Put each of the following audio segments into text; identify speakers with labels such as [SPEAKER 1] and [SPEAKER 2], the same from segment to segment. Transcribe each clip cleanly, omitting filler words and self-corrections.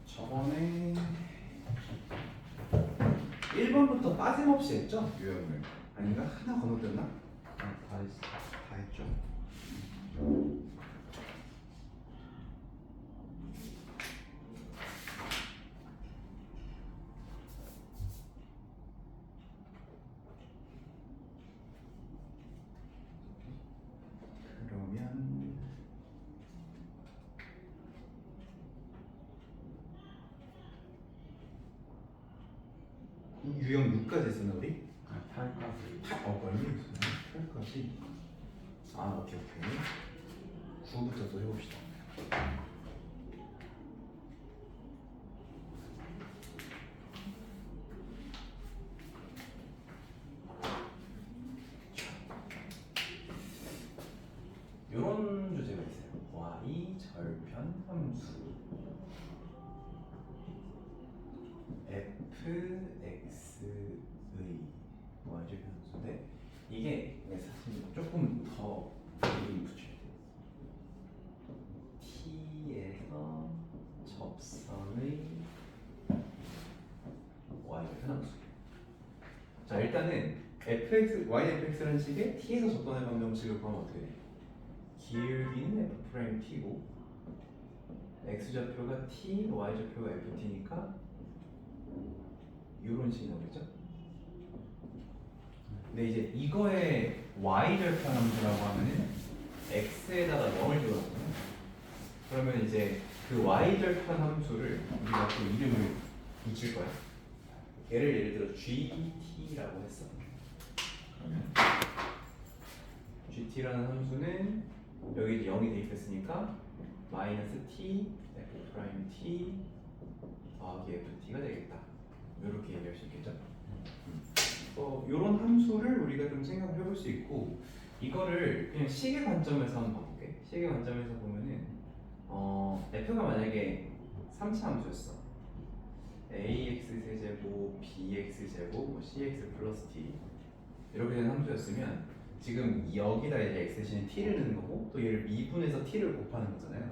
[SPEAKER 1] 저번에 1번부터 빠짐없이 했죠? 유형을. 아닌가? 하나 건너뛰었나?
[SPEAKER 2] 다 했어.
[SPEAKER 1] 다 했죠. 그러면 유형 6까지 했었나 우리?
[SPEAKER 2] 8까지.
[SPEAKER 1] 멀리 있었네. 8까지. 아 오케이. 9부터 또 해봅시다. 요런 주제가 있어요. y 절편 함수 fx의 y 절편 함수인데 이게 사실 조금 더 이름 붙여야 돼요. t에서 접선의 y 절편 함수. 자 일단은 yfx라는 식의 t에서 접선의 방정식을 구하면 어떻게 돼? 기울기는 f't고 x좌표가 t, y좌표가 ft니까 이런 식이 나오겠죠? 근데 이제 이거의 y절편 함수라고 하면은 x에다가 0을 집어넣잖아요. 그러면 이제 그 y절편 함수를 우리가 또 이름을 붙일 거야. 예를 들어 gt라고 했어. 그러면 gt라는 함수는 여기 이제 0이 대입했으니까 마이너스 t f 프라임 t 더하기 ft가 되겠다. 이렇게 얘기할 수 있겠죠? 이런 함수를 우리가 좀 생각을 해볼 수 있고 이거를 그냥 식의 관점에서 한번 봐볼게. 식의 관점에서 보면은 f가 만약에 3차 함수였어. ax 세제곱, bx 제곱, 뭐 cx 플러스 t 이렇게 된 함수였으면 지금 여기다 이제 x 대신에 t를 넣는 거고 또 얘를 미분해서 t를 곱하는 거잖아요.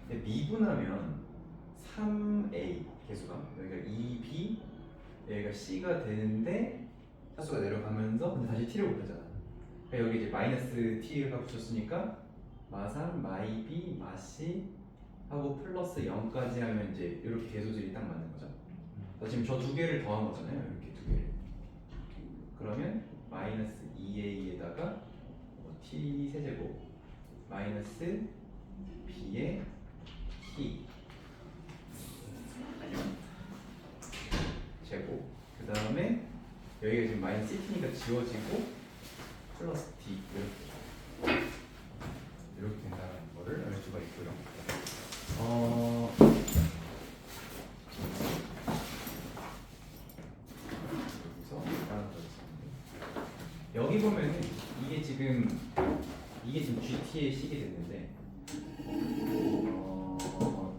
[SPEAKER 1] 근데 미분하면 3a 개수가 여기가 2b 여기가 c가 되는데 차수가 내려가면서 근데 다시 t를 곱하잖아. 그러니까 여기 이제 마이너스 t가 붙였으니까 마3 마이b 마c 하고 플러스 0까지 하면 이제 이렇게 개수들이 딱 맞는 거죠. 지금 저 두 개를 더한 거잖아요. 이렇게 두 개를. 그러면 마이너스 2a에다가 t 세제곱 마이너스 b의 t 제곱 그 다음에 여기가 지금 마이너스 t니까 지워지고 플러스 t 이렇게 된다는 거를 알 수가 있고요. 여기 보면은 이게 지금 GT의 식이 됐는데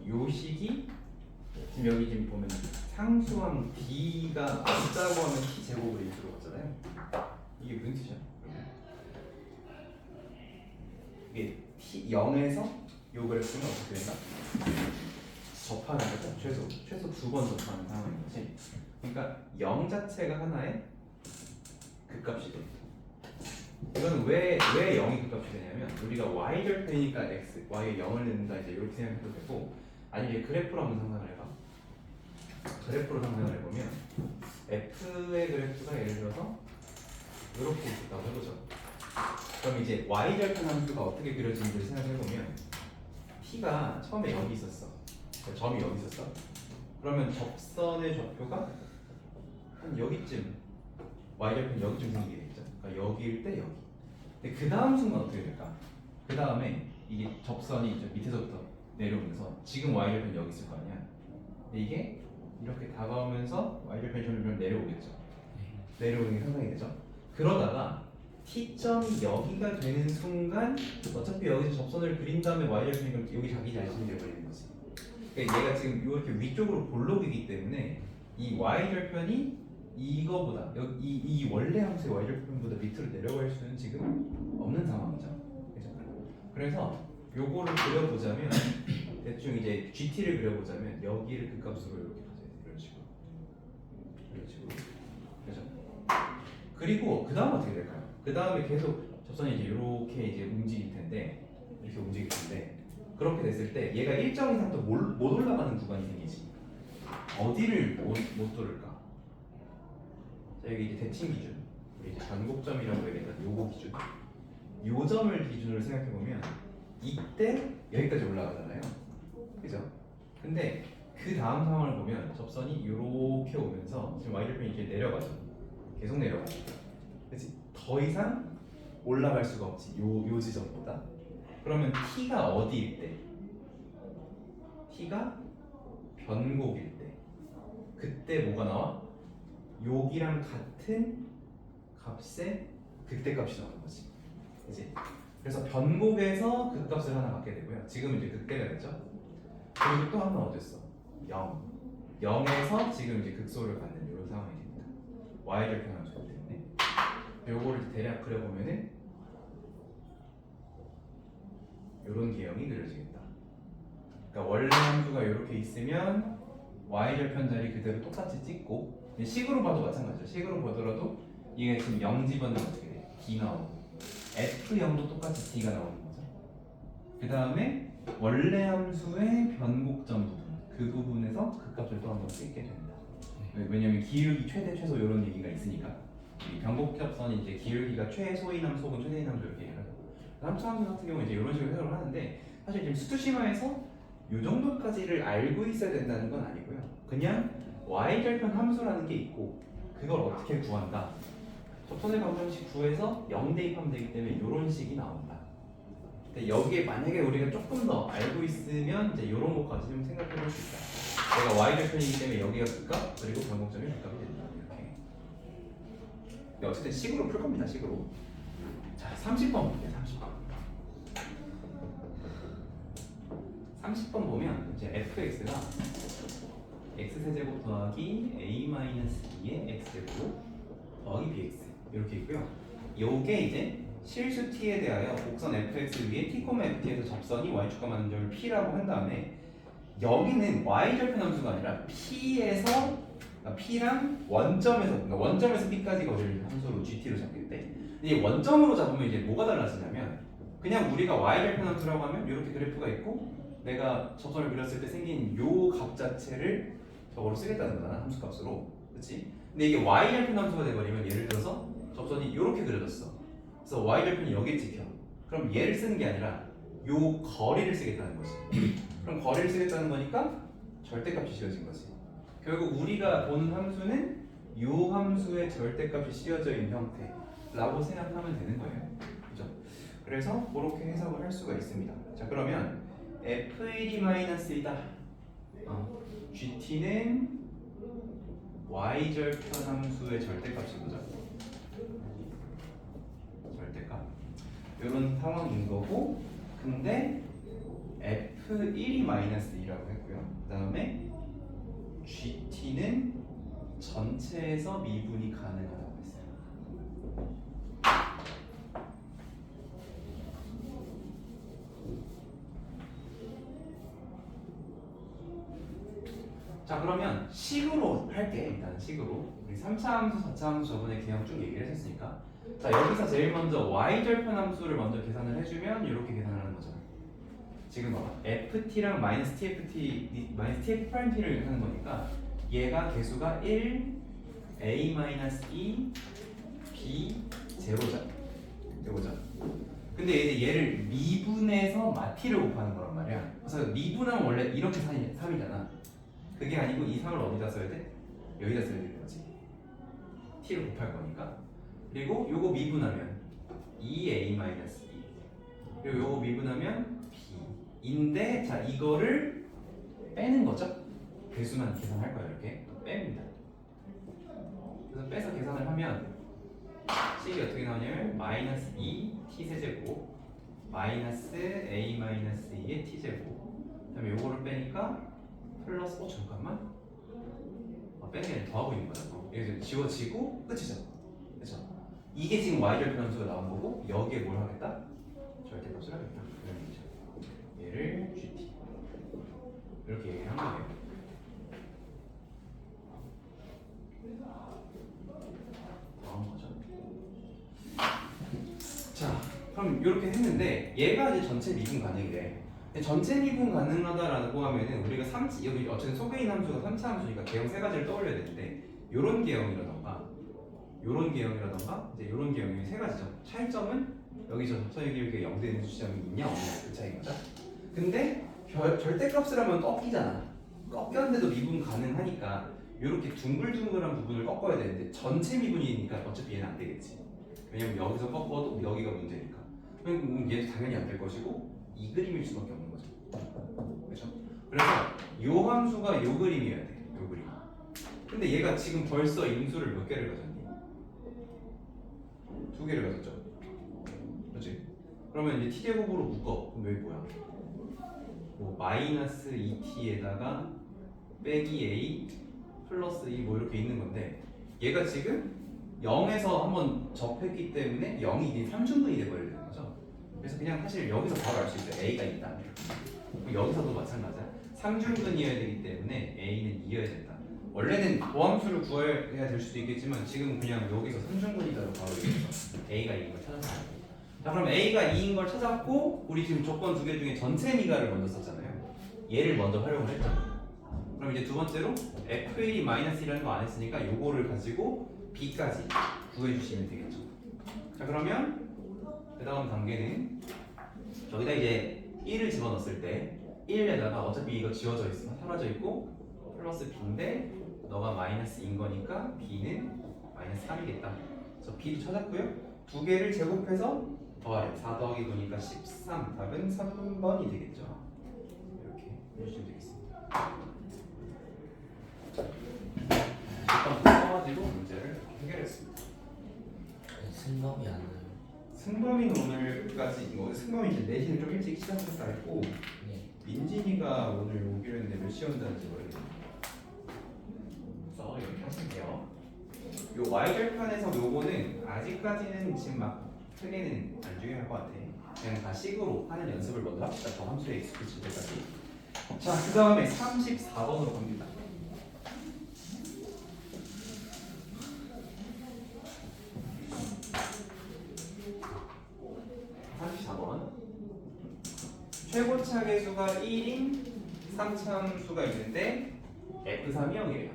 [SPEAKER 1] 요 식이 지금 여기 지금 보면 상수항 D가 맞다고 하면 T 제곱으로 이렇게 들어갔잖아요. 이게 무슨 뜻이야? 이게 T 0에서 요 그래프는 어떻게 된다? 접하는 거죠. 최소 2번 접하는 상황인 거지. 그러니까 0 자체가 하나의 극값이 돼. 이거는 왜 0이 극값이 되냐면 우리가 y절편이니까 x, y에 0을 넣는다 이제 이렇게 생각해도 되고 아니면 그래프로 한번 상상을 해봐. 그래프로 상상을 해보면 f의 그래프가 예를 들어서 이렇게 있다고 해보죠. 그럼 이제 y절편 함수가 어떻게 그려지는지 생각해보면 t가 처음에 여기 있었어. 점이 여기 있었어. 그러면 접선의 좌표가 한 여기쯤 y절편 여기쯤 생기게 되겠죠. 그러니까 여기일 때 여기. 근데 그 다음 순간 어떻게 될까? 그 다음에 이게 접선이 이제 밑에서부터 내려오면서 지금 y절편 여기 있을 거 아니야. 근데 이게 이렇게 다가오면서 y절편이 점점 내려오겠죠. 내려오는 게 상상이 되죠. 그러다가 t점이 여기가 되는 순간 어차피 여기서 접선을 그린 다음에 y절편이 여기 자기 자신이 되어버리는 거지. 그러니까 얘가 지금 이렇게 위쪽으로 볼록이기 때문에 이 y절편이 이거보다 이 원래 함수의 y절편보다 밑으로 내려갈 수는 지금 없는 상황이죠. 그죠? 그래서 요거를 그려보자면 대충 이제 GT를 그려보자면 여기를 극값으로 이렇게 가져야 돼. 이런 식으로. 이런 식으로. 그죠? 그리고 그 다음 어떻게 될까요? 그 다음에 계속 접선이 이제 이렇게 이제 움직일 텐데 이렇게 움직일 텐데 그렇게 됐을 때 얘가 일정 이상 또 못 올라가는 구간이 생기지. 어디를 못 돌을까? 자 여기 이제 대칭 기준, 우리 이제 변곡점이라고 얘기했던 요거 기준. 요 점을 기준으로 생각해 보면 이때 여기까지 올라가잖아요. 그죠? 근데 그 다음 상황을 보면 접선이 이렇게 오면서 지금 y절편이 이렇게 내려가죠. 계속 내려가죠. 그렇지? 더 이상 올라갈 수가 없지. 요 지점보다. 그러면 t가 어디일 때? t가 변곡일 때. 그때 뭐가 나와? 여기랑 같은 값의 극대값이 나오는 거지. 그치? 그래서 변곡에서 극값을 하나 갖게 되고요. 지금 이제 극대가 됐죠. 그리고 또 하나 어땠어? 0. 0에서 지금 이제 극소를 갖는 이런 상황이 됩니다. y절편 함수이기 때문에. 요거를 대략 그려보면은 이런 개형이 그려지겠다. 그러니까 원래 함수가 이렇게 있으면 y절편 자리 그대로 똑같이 찍고 근데 식으로 봐도 마찬가지죠. 식으로 보더라도 이게 지금 0 집어넣으면 어떻게 돼? D 나오고 F0도 똑같이 D가 나오는 거죠. 그 다음에 원래 함수의 변곡점 부분 그 부분에서 극값을 또 한번 찍게 됩니다. 왜냐면 기울기 최대 최소 이런 얘기가 있으니까 이 변곡접선이 이제 기울기가 최소인 함수 혹은 최대인 함수 이렇게 얘기하죠. 함수 같은 경우는 이제 이런 식으로 해석을 하는데 사실 지금 수투심화에서 이 정도까지를 알고 있어야 된다는 건 아니고요. 그냥 y절편 함수라는 게 있고 그걸 어떻게 구한다. 접선의 방정식 구해서 0 대입하면 되기 때문에 이런 식이 나온다. 근데 여기에 만약에 우리가 조금 더 알고 있으면 이제 이런 것까지 좀 생각해 볼 수 있다. 내가 y절편이기 때문에 여기가 극값 그리고 변곡점이 극값이 된다. 이렇게. 근데 어쨌든 식으로 풀 겁니다. 식으로. 자, 30번 볼게요. 30번 보면 이제 fx가 x세제곱 더하기 a-2의 x제곱 더하기 bx 이렇게 있고요. 요게 이제 실수 t에 대하여 곡선 fx 위에 t, ft에서 접선이 y축과 맞는 점을 p라고 한 다음에 여기는 y절편 함수가 아니라 p에서 그러니까 p랑 원점에서 그러니까 원점에서 p까지 거리를 함수로 gt로 잡기 때 이 원점으로 잡으면 이제 뭐가 달라지냐면 그냥 우리가 y절편 함수라고 하면 이렇게 그래프가 있고 내가 접선을 그렸을 때 생긴 요 값 자체를 저거로 쓰겠다는 거잖아 함수값으로. 그렇지? 근데 이게 y절편 함수가 돼버리면 예를 들어서 접선이 이렇게 그려졌어. 그래서 y절편이 여기에 찍혀. 그럼 얘를 쓰는 게 아니라 요 거리를 쓰겠다는 거지. 그럼 거리를 쓰겠다는 거니까 절대값이 씌워진 거지. 결국 우리가 보는 함수는 요 함수의 절대값이 씌워져 있는 형태라고 생각하면 되는 거예요. 그죠? 그래서 그렇게 해석을 할 수가 있습니다. 자 그러면 f1-1이다. GT는 y절편 함수의 절대값인 거죠. 절대값. 이런 상황인 거고, 근데 f1-2라고 했고요. 그 다음에 GT는 전체에서 미분이 가능하다고 했어요. 자 그러면 식으로 할게. 일단 식으로 우리 3차 함수, 4차 함수 저번에 그냥 쭉 얘기를 했었으니까 자 여기서 제일 먼저 y절편 함수를 먼저 계산을 해주면 이렇게 계산을 하는 거죠. 지금 봐봐 ft랑 마이너스 tft 하는 거니까 얘가 개수가 1 a-2 b 제로죠. 근데 이제 얘를 미분해서 마티를 곱하는 거란 말이야. 그래서 미분하면 원래 이렇게 3이잖아. 그게 아니고 이 3을 어디다 써야 돼? 여기다 써야 되는 거지. t를 곱할 거니까. 그리고 요거 미분하면 2a-2 그리고 요거 미분하면 b인데 자 이거를 빼는 거죠. 배수만 계산할 거야. 이렇게 뺍니다. 그래서 빼서 계산을 하면 식이 어떻게 나오냐면 마이너스 2t 세제곱 마이너스 a-2의 t제곱 그 다음에 요거를 빼니까 플러스 잠깐만 빼는 게 아니라 더하고 있는 거잖아. 여기서 지워지고 끝이죠. 그렇죠? 이게 지금 y절편 함수가 나온 거고 여기에 뭘 하겠다? 절대값을 하겠다. 그런 얘기죠. 얘를 gt 이렇게 얘기를 한 거예요. 다음 거죠. 자, 그럼 이렇게 했는데 얘가 이제 전체 미분 가능이래. 근데 전체 미분 가능하다라고 하면은 우리가 여기 어쨌든 속에 있는 함수가 3차 함수니까 개형 세 가지를 떠올려야 되는데 요런 개형이라던가 요런 개형이라던가 이제 요런 개형이 세 가지죠. 차이점은 여기서 접선의 0 되는 수점이 있냐 없냐 그 차이인 거죠. 근데 절대값을 하면 꺾이잖아. 꺾였는데도 미분 가능하니까 이렇게 둥글둥글한 부분을 꺾어야 되는데 전체 미분이니까 어차피 얘는 안 되겠지. 왜냐면 여기서 꺾어도 여기가 문제니까. 그럼 얘도 당연히 안 될 것이고 이 그림일 수밖에 없는 거죠. 그렇죠? 그래서 요 함수가 요 그림이어야 돼. 요 그림. 근데 얘가 지금 벌써 인수를 몇 개를 가졌니? 2개를 가졌죠. 그렇지? 그러면 이제 t제곱으로 묶어. 그럼 여기 뭐야? 뭐 마이너스 2t에다가 빼기 a 플러스 2 뭐 이렇게 있는 건데 얘가 지금 0에서 한번 접했기 때문에 0이 이제 3중분이 돼버려야 되는 거죠. 그래서 그냥 사실 여기서 바로 알 수 있어요. a가 있다. 여기서도 마찬가지야. 3중분이어야 되기 때문에 a는 2여야 된다. 원래는 도함수를 구해야 될 수도 있겠지만 지금 그냥 여기서 3중분이다로 바로 얘기해서 a가 2인 걸 찾았어요. 자, 그럼 a가 2인 걸 찾았고 우리 지금 조건 2개 중에 전체 미가를 먼저 썼잖아요. 얘를 먼저 활용을 했잖아요. 그럼 이제 두 번째로 f1-1이라는 거 안 했으니까 요거를 가지고 b까지 구해주시면 되겠죠. 자, 그러면 그 다음 단계는 저기다 이제 1을 집어넣었을 때 1에다가 어차피 이거 지워져 있어 사라져 있고 플러스 b인데 너가 마이너스인 거니까 b는 마이너스 3이겠다. 그래서 b도 찾았고요. 두 개를 제곱해서 더하래. 4 더하기 9니까 13. 답은 3번이 되겠죠. 이렇게 해주시면 되겠습니다. 일단 써가지고 문제를 이렇게 해결했습니다.
[SPEAKER 2] 승범이 안 나요.
[SPEAKER 1] 승범이는 오늘까지 승범이 이제 내신을 좀 일찍 시작했다 했고
[SPEAKER 2] 네.
[SPEAKER 1] 민진이가 오늘 오기로 했는데 몇 시에 온다는지 모르겠네요. 그래서 이렇게 하시면 돼요. 요 y절편에서 요거는 아직까지는 지금 막 크게는 안 중요할 것 같아. 그냥 다 식으로 하는 연습을 먼저 합시다. 저 함수에 익숙해질 때까지. 자, 그 다음에 34번으로 갑니다. 34번. 최고차 계수가 1인 3차 함수가 있는데 f3이 0이래요.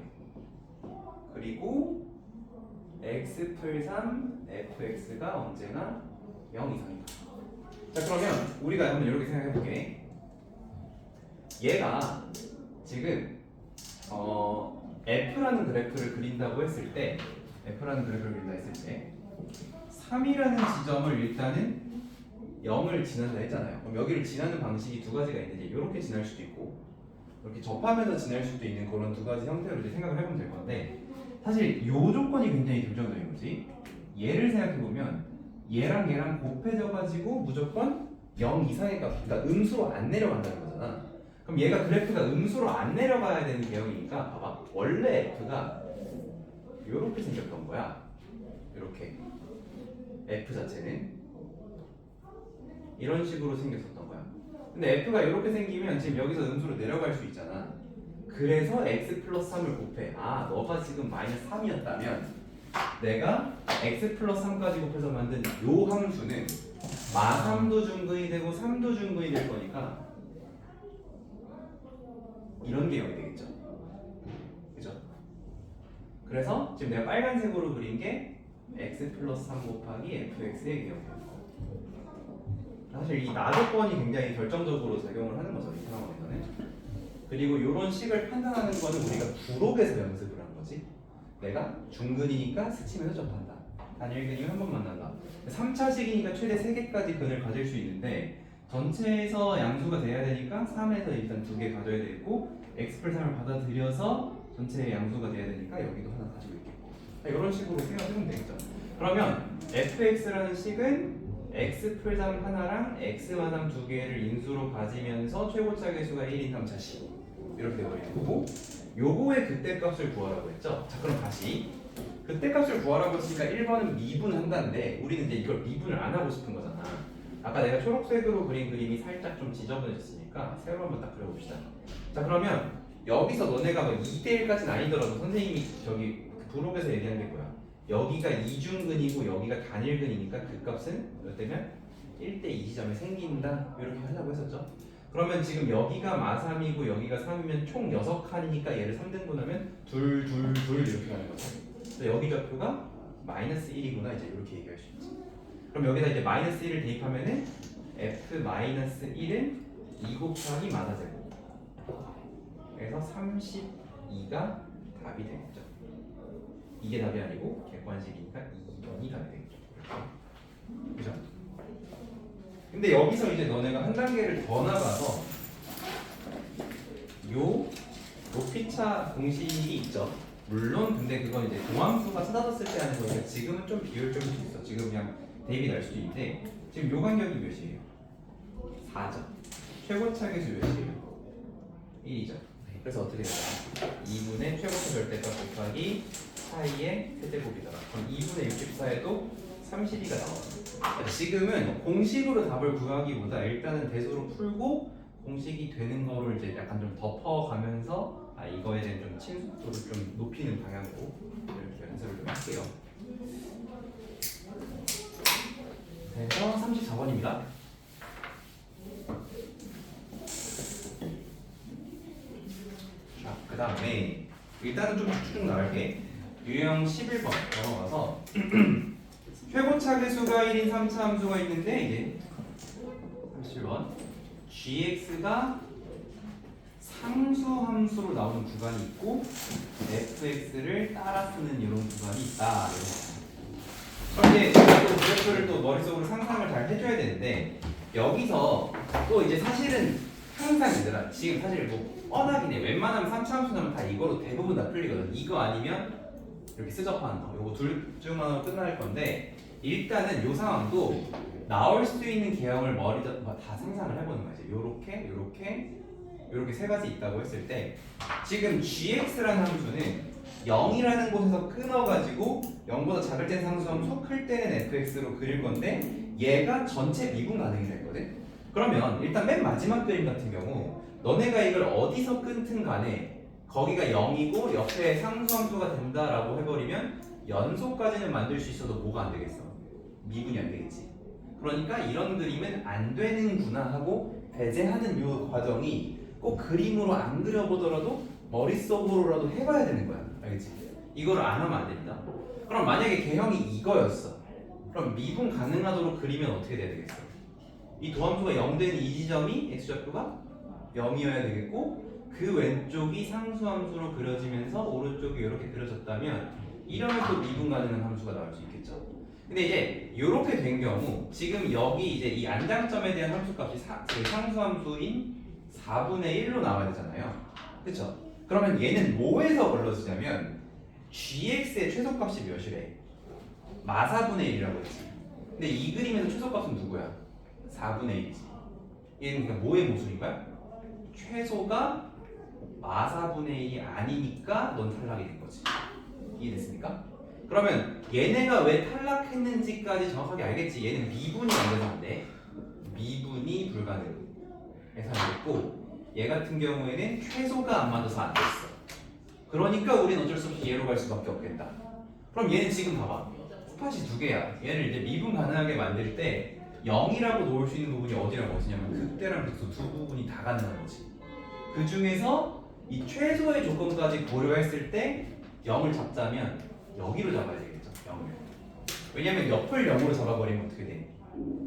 [SPEAKER 1] 그리고 x 풀 3 fx가 언제나 0 이상이다. 자, 그러면 우리가 한번 이렇게 생각해 볼게. 얘가 지금 f라는 그래프를 그린다고 했을 때 3이라는 지점을 일단은 0을 지난다 했잖아요. 그럼 여기를 지나는 방식이 두 가지가 있는데 이렇게 지날 수도 있고 이렇게 접하면서 지날 수도 있는 그런 두 가지 형태로 이제 생각을 해보면 될 건데 사실 이 조건이 굉장히 결정적인 거지. 얘를 생각해 보면 얘랑 얘랑 곱해져 가지고 무조건 0 이상의 값, 그러니까 음수로 안 내려간다는 거잖아. 그럼 얘가 그래프가 음수로 안 내려가야 되는 개형이니까 봐봐. 원래 f가 이렇게 생겼던 거야. 이렇게 f 자체는 이런 식으로 생겼었던 거야. 근데 f가 이렇게 생기면 지금 여기서 음수로 내려갈 수 있잖아. 그래서 x 플러스 3을 곱해. 아, 너가 지금 마이너스 3이었다면 내가 x 플러스 3까지 곱해서 만든 요 함수는 마3도 중근이 되고 3도 중근이 될 거니까 이런 개형이 되겠죠. 그죠? 그래서 지금 내가 빨간색으로 그린 게 x 플러스 3 곱하기 fx의 개형이에요. 사실 이 나조건이 굉장히 결정적으로 작용을 하는 거죠, 이 상황에서는. 그리고 이런 식을 판단하는 거는 우리가 부록에서 연습을 한 거지. 내가 중근이니까 스치면서 접한다. 단일근이 한 번 만난다. 3차식이니까 최대 3개까지 근을 가질 수 있는데 전체에서 양수가 돼야 되니까 3에서 일단 2개 가져야 되고 x 플 3을 받아들여서 전체의 양수가 돼야 되니까 여기도 하나 가지고 있겠고. 이런 식으로 생각하면 되겠죠. 그러면 fx라는 식은 x 풀 3 하나랑 x 마삼 2개를 인수로 가지면서 최고차 계수가 1인 3차식 이렇게 되어버리는 거고 요거의 그때값을 구하라고 했죠. 자 그럼 다시 그때값을 구하라고 했으니까 1번은 미분한다는데 우리는 이제 이걸 미분을 안 하고 싶은 거잖아. 아까 내가 초록색으로 그린 그림이 살짝 좀 지저분해졌으니까 새로 한번 딱 그려봅시다. 자 그러면 여기서 너네가 뭐 2대1까지는 아니더라도 선생님이 저기 부록에서 얘기한 게 뭐야? 여기가 이중근이고 여기가 단일근이니까 그 값은 몇 대면 1대2 지점에 생긴다 이렇게 하려고 했었죠. 그러면 지금 여기가 마3이고 여기가 3이면 총 6칸이니까 얘를 3등분하면 둘, 둘, 둘 이렇게 가는 거죠. 그래서 여기 좌표가 마이너스 1이구나 이제 이렇게 얘기할 수 있지. 그럼 여기다 이제 마이너스 1을 대입하면은 f 마이너스 1은 2 곱하기 마사제곱. 그래서 32가 답이 되겠죠. 이게 답이 아니고 객관식이니까 2번이 답이 되겠죠. 그죠? 근데 여기서 이제 너네가 한 단계를 더 나가서 요 높이차 공식이 있죠. 물론 근데 그건 이제 도함수가 찾아졌을 때 하는 거니까 지금은 좀 비효율적일 수 있어. 지금 그냥 대입이 날 수도 있는데 지금 요 간격이 몇이에요? 4죠. 최고차 계수 몇이에요? 1이죠. 그래서 어떻게 될까요? 2분의 최고차 절대값 곱하기 차이의 세제곱이더라. 그럼 2분의 64에도 32가 나와요. 지금은 공식으로 답을 구하기보다 일단은 대수로 풀고 공식이 되는 거를 이제 약간 좀 덮어가면서 이거에 대한 좀 친숙도를 좀 높이는 방향으로 이렇게 연습을 좀 할게요. 그래서 34번입니다. 자, 그 다음에 일단은 좀 쭉쭉 나갈게. 유형 11번 넘어가서 최고차 계수가 1인 3차 함수가 있는데 이제 37번 gx가 상수 함수로 나오는 구간이 있고 fx를 따라 쓰는 이런 구간이 있다. 그럼 이제 또 그래프를 또 머릿속으로 상상을 잘 해줘야 되는데 여기서 또 이제 사실은 항상 얘들아 지금 사실 뭐 뻔하긴 해. 웬만하면 3차 함수는 다 이거로 대부분 다 풀리거든. 이거 아니면 이렇게 쓰접하는 거. 요거 둘 중 하나로 끝날 건데 일단은 요 상황도 나올 수 있는 개형을 머리다 다 상상을 해보는 거지. 요렇게 요렇게 요렇게 세 가지 있다고 했을 때 지금 gx라는 함수는 0이라는 곳에서 끊어가지고 0보다 작을 땐 상수함수, 클 때는 fx로 그릴 건데 얘가 전체 미분 가능이 됐거든. 그러면 일단 맨 마지막 그림 같은 경우 너네가 이걸 어디서 끊든 간에 거기가 0이고 옆에 상수함수가 된다라고 해버리면 연소까지는 만들 수 있어도 뭐가 안 되겠어? 미분이 안 되겠지. 그러니까 이런 그림은 안 되는구나 하고 배제하는 이 과정이 꼭 그림으로 안 그려보더라도 머릿속으로라도 해봐야 되는 거야. 알겠지? 이거를 안 하면 안 됩니다. 그럼 만약에 개형이 이거였어. 그럼 미분 가능하도록 그리면 어떻게 돼야 되겠어? 이 도함수가 0 되는 이 지점이 x좌표가 0이어야 되겠고 그 왼쪽이 상수함수로 그려지면서 오른쪽이 이렇게 그려졌다면 이러면 또 미분 가능한 함수가 나올 수 있겠죠. 근데 이제 이렇게 된 경우 지금 여기 이제 이 안장점에 대한 함수값이 상수함수인 4분의 1로 나와야 되잖아요. 그렇죠? 그러면 얘는 뭐에서 걸러지냐면 gx의 최소값이 몇이래? 마사분의 1이라고 했지. 근데 이 그림에서 최소값은 누구야? 4분의 1이지. 얘는 그러니까 뭐의 모순인가요? 최소가 마사분의 1이 아니니까 넌 탈락이 된 거지. 이해됐습니까? 그러면 얘네가 왜 탈락했는지까지 정확하게 알겠지. 얘는 미분이 안 돼서 안 돼. 미분이 불가능해서 안 됐고 얘 같은 경우에는 최소가 안 맞아서 안 됐어. 그러니까 우린 어쩔 수 없이 얘로 갈 수밖에 없겠다. 그럼 얘는 지금 봐봐. 스팟이 두 개야. 얘를 이제 미분 가능하게 만들 때 0이라고 놓을 수 있는 부분이 어디라고 했냐면 극대랑 극소 두 부분이 다 가능한 거지. 그 중에서 이 최소의 조건까지 고려했을 때 0을 잡자면 여기로 잡아야 되겠죠. 0을. 왜냐면 옆을 0으로 잡아버리면 어떻게 돼?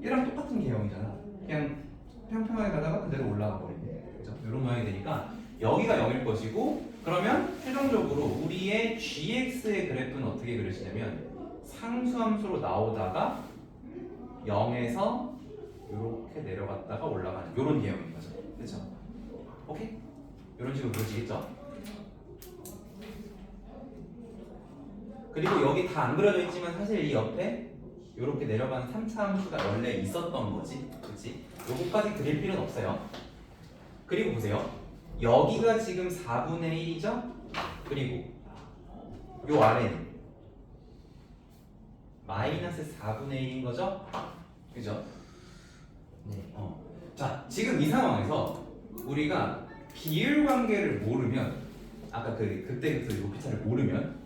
[SPEAKER 1] 얘랑 똑같은 개형이잖아. 그냥 평평하게 가다가 그대로 올라가 버리네. 그죠? 이런 모양이 되니까 여기가 0일 것이고 그러면 최종적으로 우리의 gx의 그래프는 어떻게 그려지냐면 상수함수로 나오다가 0에서 이렇게 내려갔다가 올라가는 이런 개형인 거죠. 그렇죠? 오케이? 이런 식으로 그려지겠죠? 그리고 여기 다 안 그려져 있지만 사실 이 옆에 이렇게 내려가는 3차 함수가 원래 있었던 거지. 그치? 요거까지 그릴 필요는 없어요. 그리고 보세요. 여기가 지금 4분의 1이죠? 그리고 요 아래는 마이너스 4분의 1인 거죠? 그죠?
[SPEAKER 2] 네.
[SPEAKER 1] 자, 지금 이 상황에서 우리가 비율 관계를 모르면 아까 그때 그 높이차를 모르면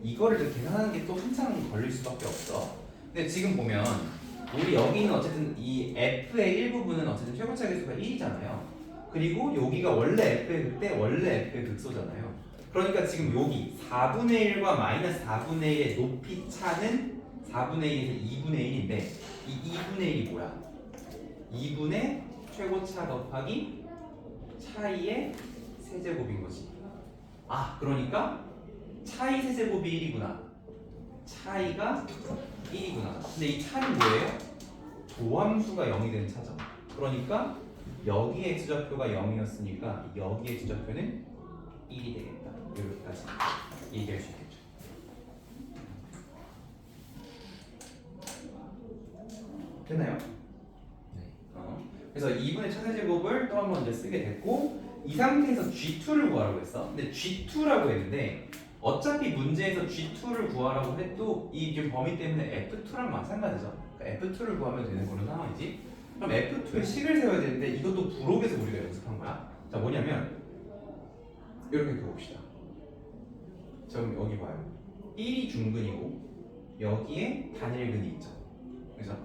[SPEAKER 1] 이거를 계산하는 게 또 한참 걸릴 수밖에 없어. 근데 지금 보면 우리 여기는 어쨌든 이 f의 일부분은 어쨌든 최고차 계수가 1이잖아요. 그리고 여기가 원래 f의 극대 원래 f의 극소잖아요. 그러니까 지금 여기 4분의 1과 마이너스 4분의 1의 높이 차는 4분의 1에서 2분의 1인데 이 2분의 1이 뭐야? 2분의 최고차 곱하기 차이의 세제곱인 거지. 아, 그러니까 차이 세제곱이 1이구나. 차이가 1이구나. 근데 이 차는 뭐예요? 도함수가 0이 된 차죠. 그러니까 여기의 x좌표가 0이었으니까 여기의 x좌표는 1이 되겠다. 이렇게까지 얘기할 수 있겠죠. 됐나요? 그래서 2분의 차세제곱을 또 한 번 이제 쓰게 됐고 이 상태에서 G2를 구하라고 했어. 근데 G2라고 했는데 어차피 문제에서 G2를 구하라고 해도 이 지금 범위 때문에 F2랑 마찬가지죠. 그러니까 F2를 구하면 되는 그런 상황이지. 그럼 F2의 식을 세워야 되는데 이것도 부록에서 우리가 연습한 거야. 자, 뭐냐면 이렇게 그어봅시다. 자, 그럼 여기 봐요. 1이 중근이고 여기에 단일근이 있죠. 그죠?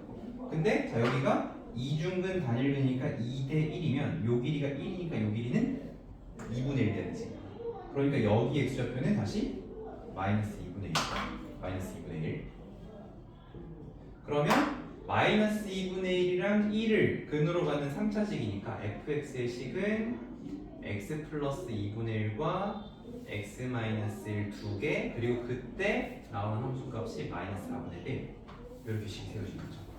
[SPEAKER 1] 근데 자, 여기가 2중근 단일근이니까 2대 1이면 요 길이가 1이니까 요 길이는 2분의 1 되는지. 그러니까 여기 x좌표는 다시 마이너스 2분의 1. 마이너스 2분의 1. 그러면 마이너스 2분의 1이랑 1을 근으로 가는 3차식이니까 fx의 식은 x 플러스 2분의 1과 x 마이너스 1 두 개, 그리고 그때 나오는 함수값이 마이너스 4분의 1 이렇게 식 세워지는 거죠.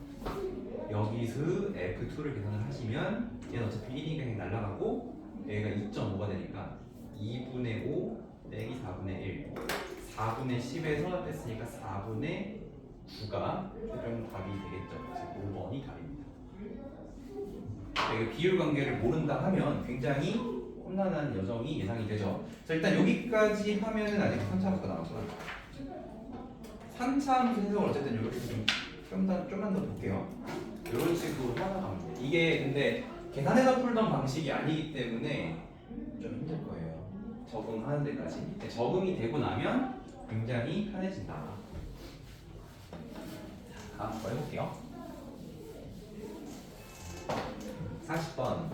[SPEAKER 1] 여기서 F2를 계산을 하시면 얘는 어차피 1이니까 그냥 날아가고 얘가 2.5가 되니까 2분의 5 빼기 4분의 1 4분의 10에서 뺐으니까 4분의 9가 최종 답이 되겠죠. 그래서 5번이 답입니다. 이게 비율 관계를 모른다 하면 굉장히 험난한 여정이 예상이 되죠. 자, 일단 여기까지 하면은 아직 3차 함수가 남았구나. 3차 함수 해석을 어쨌든 이렇게 좀만 더 볼게요. 이런 식으로 하나가면 돼. 이게 근데 계산해서 풀던 방식이 아니기 때문에 좀 힘들 거예요. 적응하는 데까지. 적응이 되고 나면 굉장히 편해진다. 다음 거 해볼게요. 40번.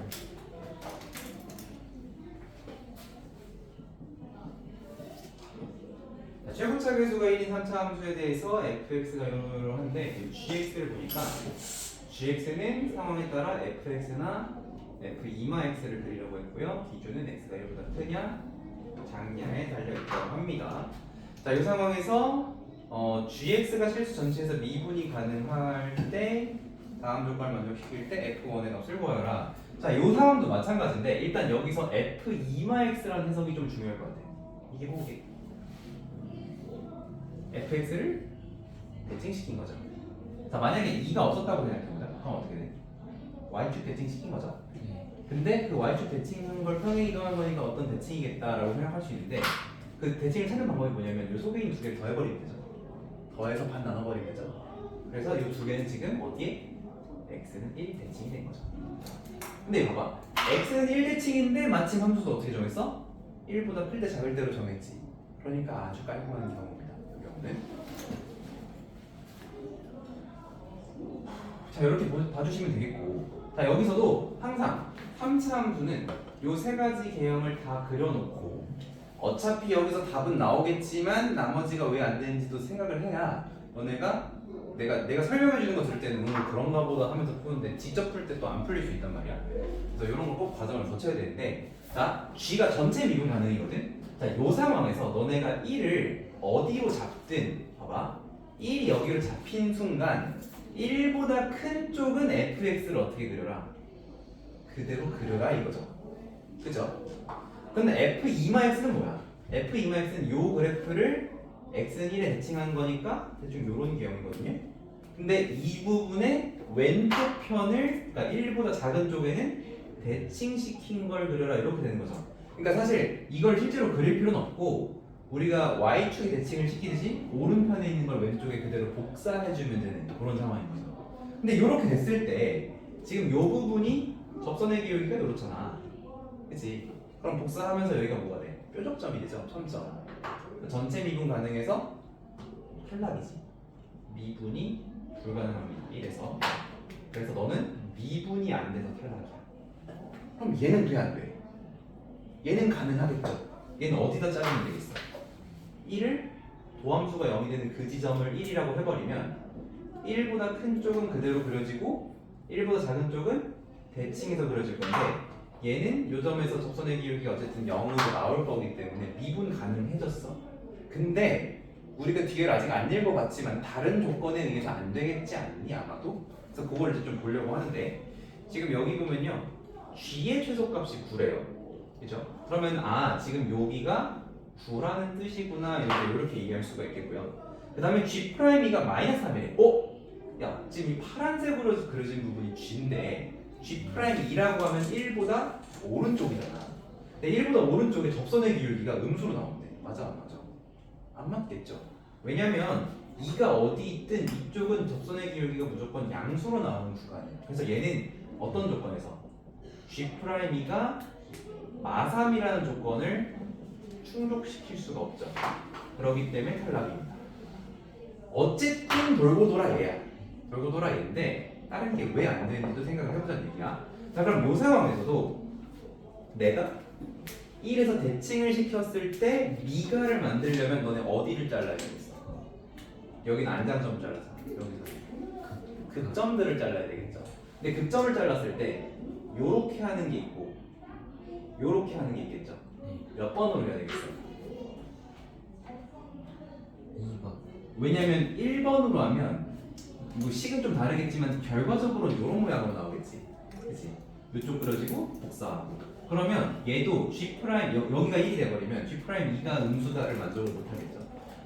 [SPEAKER 1] 최고차 계수가 1인 3차 함수에 대해서 fx가 이러한데 gx를 보니까 gx는 상황에 따라 fx나 f2x를 그리려고 했고요. 기준은 x가 1보다 크냐 작냐에 달려있다고 합니다. 자, 이 상황에서 gx가 실수 전체에서 미분이 가능할 때 다음 조건을 만족시킬 때 f1의 값을 구하여라. 자, 이 상황도 마찬가지인데 일단 여기서 f2x라는 해석이 좀 중요할 것 같아요. 이게 뭐게? fx를 대칭시킨 거죠. 자, 만약에 2가 없었다고 생각해보자. 그럼 어떻게 돼? y축 대칭시킨 거죠. 근데 그 y축 대칭한 걸 평행 이동한 거니까 어떤 대칭이겠다라고 생각할 수 있는데 그 대칭을 찾는 방법이 뭐냐면 이 속에 있는 두 개를 더해버리면 되죠. 더해서 반 나눠버리면 되죠. 그래서 이 두 개는 지금 어디에? x는 1 대칭이 된 거죠. 근데 이거 봐봐. x는 1 대칭인데 마침 함수도 어떻게 정했어? 1보다 클 때 작을 대로 정했지. 그러니까 아주 깔끔한 경우입니다. 이 경우는. 자, 이렇게 봐주시면 되겠고, 자, 여기서도 항상 3차 함수는 요 세 가지 개형을 다 그려놓고 어차피 여기서 답은 나오겠지만 나머지가 왜 안 되는지도 생각을 해야 너네가 내가 설명해 주는 거 들을 때는 그런가 보다 하면서 푸는데 직접 풀 때 또 안 풀릴 수 있단 말이야. 그래서 이런 걸 꼭 과정을 거쳐야 되는데, 자, G가 전체 미분 가능이거든. 자, 요 상황에서 너네가 1을 어디로 잡든 봐봐. 1이 여기로 잡힌 순간 1보다 큰 쪽은 fx를 어떻게 그려라? 그대로 그려라 이거죠. 그죠? 근데 f2x는 뭐야? f2x는 요 그래프를 x는 1에 대칭한 거니까 대충 요런 개형이거든요. 근데 이 부분의 왼쪽 편을, 그러니까 1보다 작은 쪽에는 대칭시킨 걸 그려라 이렇게 되는 거죠. 그러니까 사실 이걸 실제로 그릴 필요는 없고 우리가 y축에 대칭을 시키듯이 오른편에 있는 걸 왼쪽에 그대로 복사해주면 되는 그런 상황인 거죠. 근데 이렇게 됐을 때 지금 요 부분이 접선의 기울기가 이렇잖아. 그치? 그럼 복사하면서 여기가 뭐가 돼? 뾰족점이 되죠. 점점. 전체 미분 가능해서 탈락이지. 미분이 불가능합니다. 이래서 그래서 너는 미분이 안 돼서 탈락이야. 그럼 얘는 왜 안 돼? 얘는 가능하겠죠. 얘는 어디다 자르면 되겠어? 1을 도함수가 0이 되는 그 지점을 1이라고 해버리면 1보다 큰 쪽은 그대로 그려지고 1보다 작은 쪽은 대칭해서 그려질 건데 얘는 요 점에서 접선의 기울기가 어쨌든 0으로 나올 거기 때문에 미분 가능해졌어. 근데 우리가 뒤를 아직 안 읽어봤지만 다른 조건에 의해서 안 되겠지 않니 아마도? 그래서 그걸 이제 좀 보려고 하는데 지금 여기 보면요 g의 최소값이 9래요. 그죠? 그러면 지금 여기가 9라는 뜻이구나 이렇게 이해할 수가 있겠고요. 그 다음에 G'E가 마이너스 3이래. 야 지금 이 파란색으로 그려진 부분이 G인데 G'E라고 하면 1보다 오른쪽이잖아. 근데 1보다 오른쪽에 접선의 기울기가 음수로 나온대. 맞아 안 맞아? 안 맞겠죠. 왜냐면 2가 어디 있든 이쪽은 접선의 기울기가 무조건 양수로 나오는 구간이에요. 그래서 얘는 어떤 조건에서 G'E가 마3이라는 조건을 충족시킬 수가 없죠. 그렇기 때문에 탈락입니다. 어쨌든 돌고 돌아 얘야. 돌고 돌아 얘인데 다른 게 왜 안 되는지도 생각을 해보자는 얘기야. 자 그럼 이 상황에서도 내가 1에서 대칭을 시켰을 때 미가를 만들려면 너네 어디를 잘라야 되겠어? 여기는 안장점 잘라서 여기서 극점들을 잘라야 되겠죠. 근데 극점을 잘랐을 때 요렇게 하는 게 있고 요렇게 하는 게 있겠죠. 몇 번으로 해야 되겠어?
[SPEAKER 2] 2번.
[SPEAKER 1] 왜냐면 1번으로 하면 뭐 식은 좀 다르겠지만 결과적으로 이런 모양으로 나오겠지. 그치? 이쪽 그려지고 복사하고 그러면 얘도 G' 여기가 1이 돼버리면 G'2가 음수다를 만족을 못하겠죠.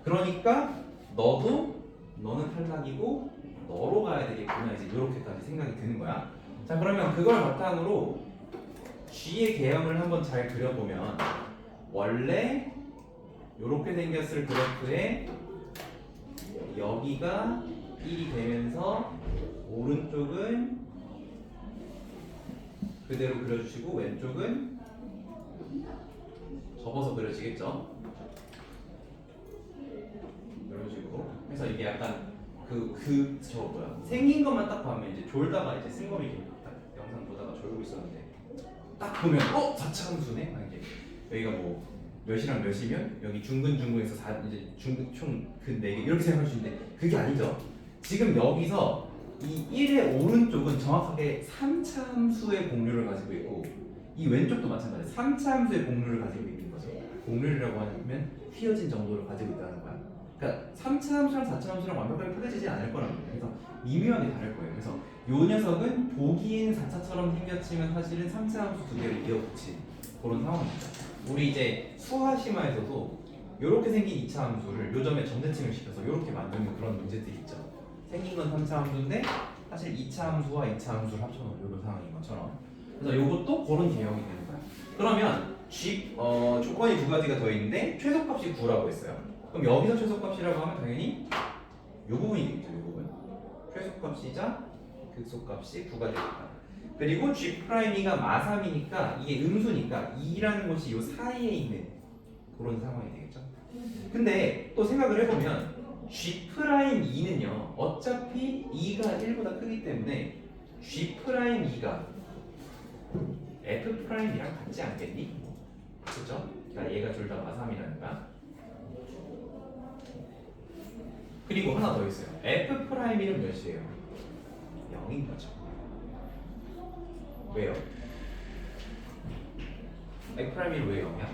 [SPEAKER 1] 그러니까 너는 탈락이고 너로 가야 되겠구나 이제 이렇게까지 생각이 드는 거야. 자 그러면 그걸 바탕으로 G의 개형을 한번 잘 그려보면 원래 이렇게 생겼을 그래프에 여기가 1이 되면서 오른쪽은 그대로 그려주시고 왼쪽은 접어서 그려지겠죠. 이런 식으로 해서 이게 약간 저 뭐야 생긴 것만 딱 보면 이제 졸다가 이제 승범이 딱 영상 보다가 졸고 있었는데 딱 보면 4차 함수네. 이제 여기가 뭐 몇이랑 몇이면 여기 중근에서 4 이제 중근 총근 4개 이렇게 생각할 수 있는데 그게 아니죠. 지금 여기서 이 1의 오른쪽은 정확하게 3차 함수의 공률을 가지고 있고 이 왼쪽도 마찬가지 3차 함수의 공률을 가지고 있는 거죠. 공률이라고 하면 휘어진 정도를 가지고 있다는 거야. 그러니까 3차 함수랑 4차 함수랑 완벽하게 표대지지 않을 거라는 거예요. 그래서 미묘하게 다를 거예요. 그래서 이 녀석은 보기엔 4차처럼 생겼지만 사실은 3차 함수 두 개를 이어붙인 그런 상황입니다. 우리 이제 수화심화에서도 이렇게 생긴 2차 함수를 요점에 점대칭을 시켜서 이렇게 만드는 그런 문제들이 있죠. 생긴 건 3차 함수인데 사실 2차 함수와 2차 함수를 합쳐놓은 이런 상황인 것처럼. 그래서 이것도 그런 개형이 되는 거야. 그러면 조건이 두 가지가 더 있는데 최소값이 9라고 했어요. 그럼 여기서 최소값이라고 하면 당연히 이 부분이 되겠죠. 이 부분. 최소값이자 극소값이 9가 되겠다. 그리고 G'가 마3이니까 이게 음수니까 2라는 것이 이 사이에 있는 그런 상황이 되겠죠. 근데 또 생각을 해보면 G'2는요 어차피 2가 1보다 크기 때문에 G'2가 F'이랑 같지 않겠니? 그죠? 그러니까 얘가 둘 다 마3이라는 거야. 그리고 하나 더 있어요. F'는 몇이에요? 0인 거죠. 왜요? F'이 왜 0이야?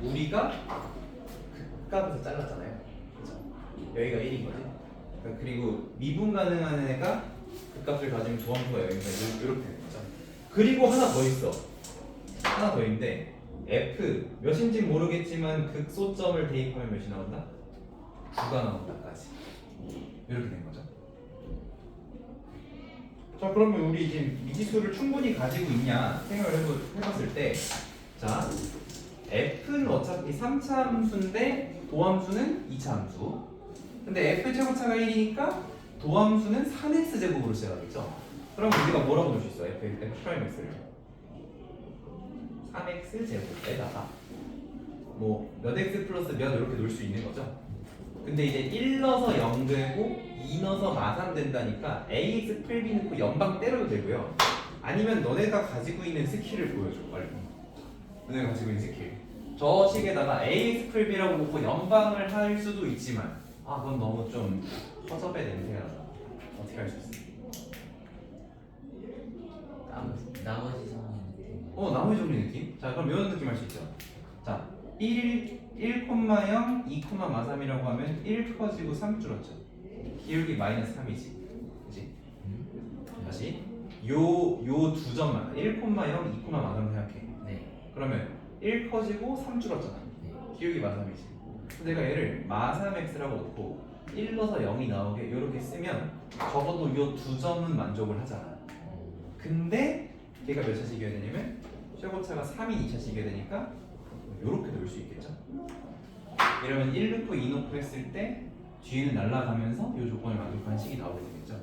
[SPEAKER 1] 우리가 극값에서 잘랐잖아요. 그죠? 여기가 1인 거지. 그리고 미분 가능한 애가 극값을 가지면 조함수가 0이니까 이렇게 되는 거죠. 그리고 하나 더 있어. 하나 더 있는데 F 몇인지 모르겠지만 극소점을 대입하면 몇이 나온다? 9가 나온다까지. 이렇게 된 거죠. 자 그러면 우리 지금 미지수를 충분히 가지고 있냐 생각을 해봤을 때 자, f는 어차피 3차 함수인데 도함수는 2차 함수. 근데 f 제곱차가 1이니까 도함수는 3x 제곱으로 시작하겠죠. 그럼 우리가 뭐라고 넣을 수 있어? f 프라임 x를 3x 제곱에다가 뭐 몇 x 플러스 몇 이렇게 놓을 수 있는 거죠. 근데 이제 1 넣어서 0 되고 2 넣어서 마삼 된다니까 ax 풀비 넣고 연방 때려도 되고요. 아니면 너네가 가지고 있는 스킬을 보여줘 빨리. 너네가 가지고 있는 스킬. 저 식에다가 ax 풀비라고 놓고 연방을 할 수도 있지만 그건 너무 좀 허접의 냄새가 나서 어떻게 할 수 있어?
[SPEAKER 2] 나머지 성의 느낌.
[SPEAKER 1] 나머지 정리 느낌? 자 그럼 이런 느낌 할 수 있죠. 자 1, 2,3이라고 하면 1 커지고 3 줄었죠. 기울기 마이너스 3이지. 그치? 다시 요 두 점만 1, 0, 2, 생각해.
[SPEAKER 2] 네.
[SPEAKER 1] 그러면 1 커지고 3 줄었잖아.
[SPEAKER 2] 네.
[SPEAKER 1] 기울기 마3이지. 내가 얘를 마3x라고 놓고 1 넣어서 0이 나오게 이렇게 쓰면 적어도 요 두 점은 만족을 하잖아. 근데 걔가 몇 차식이어야 되냐면 최고차가 3인 2차식이어야 되니까 이렇게 넣을 수 있겠죠. 이러면 1 넣고 2 넣고 했을 때 뒤에는 날아가면서 이 조건을 만족하는 식이 나오게 되겠죠.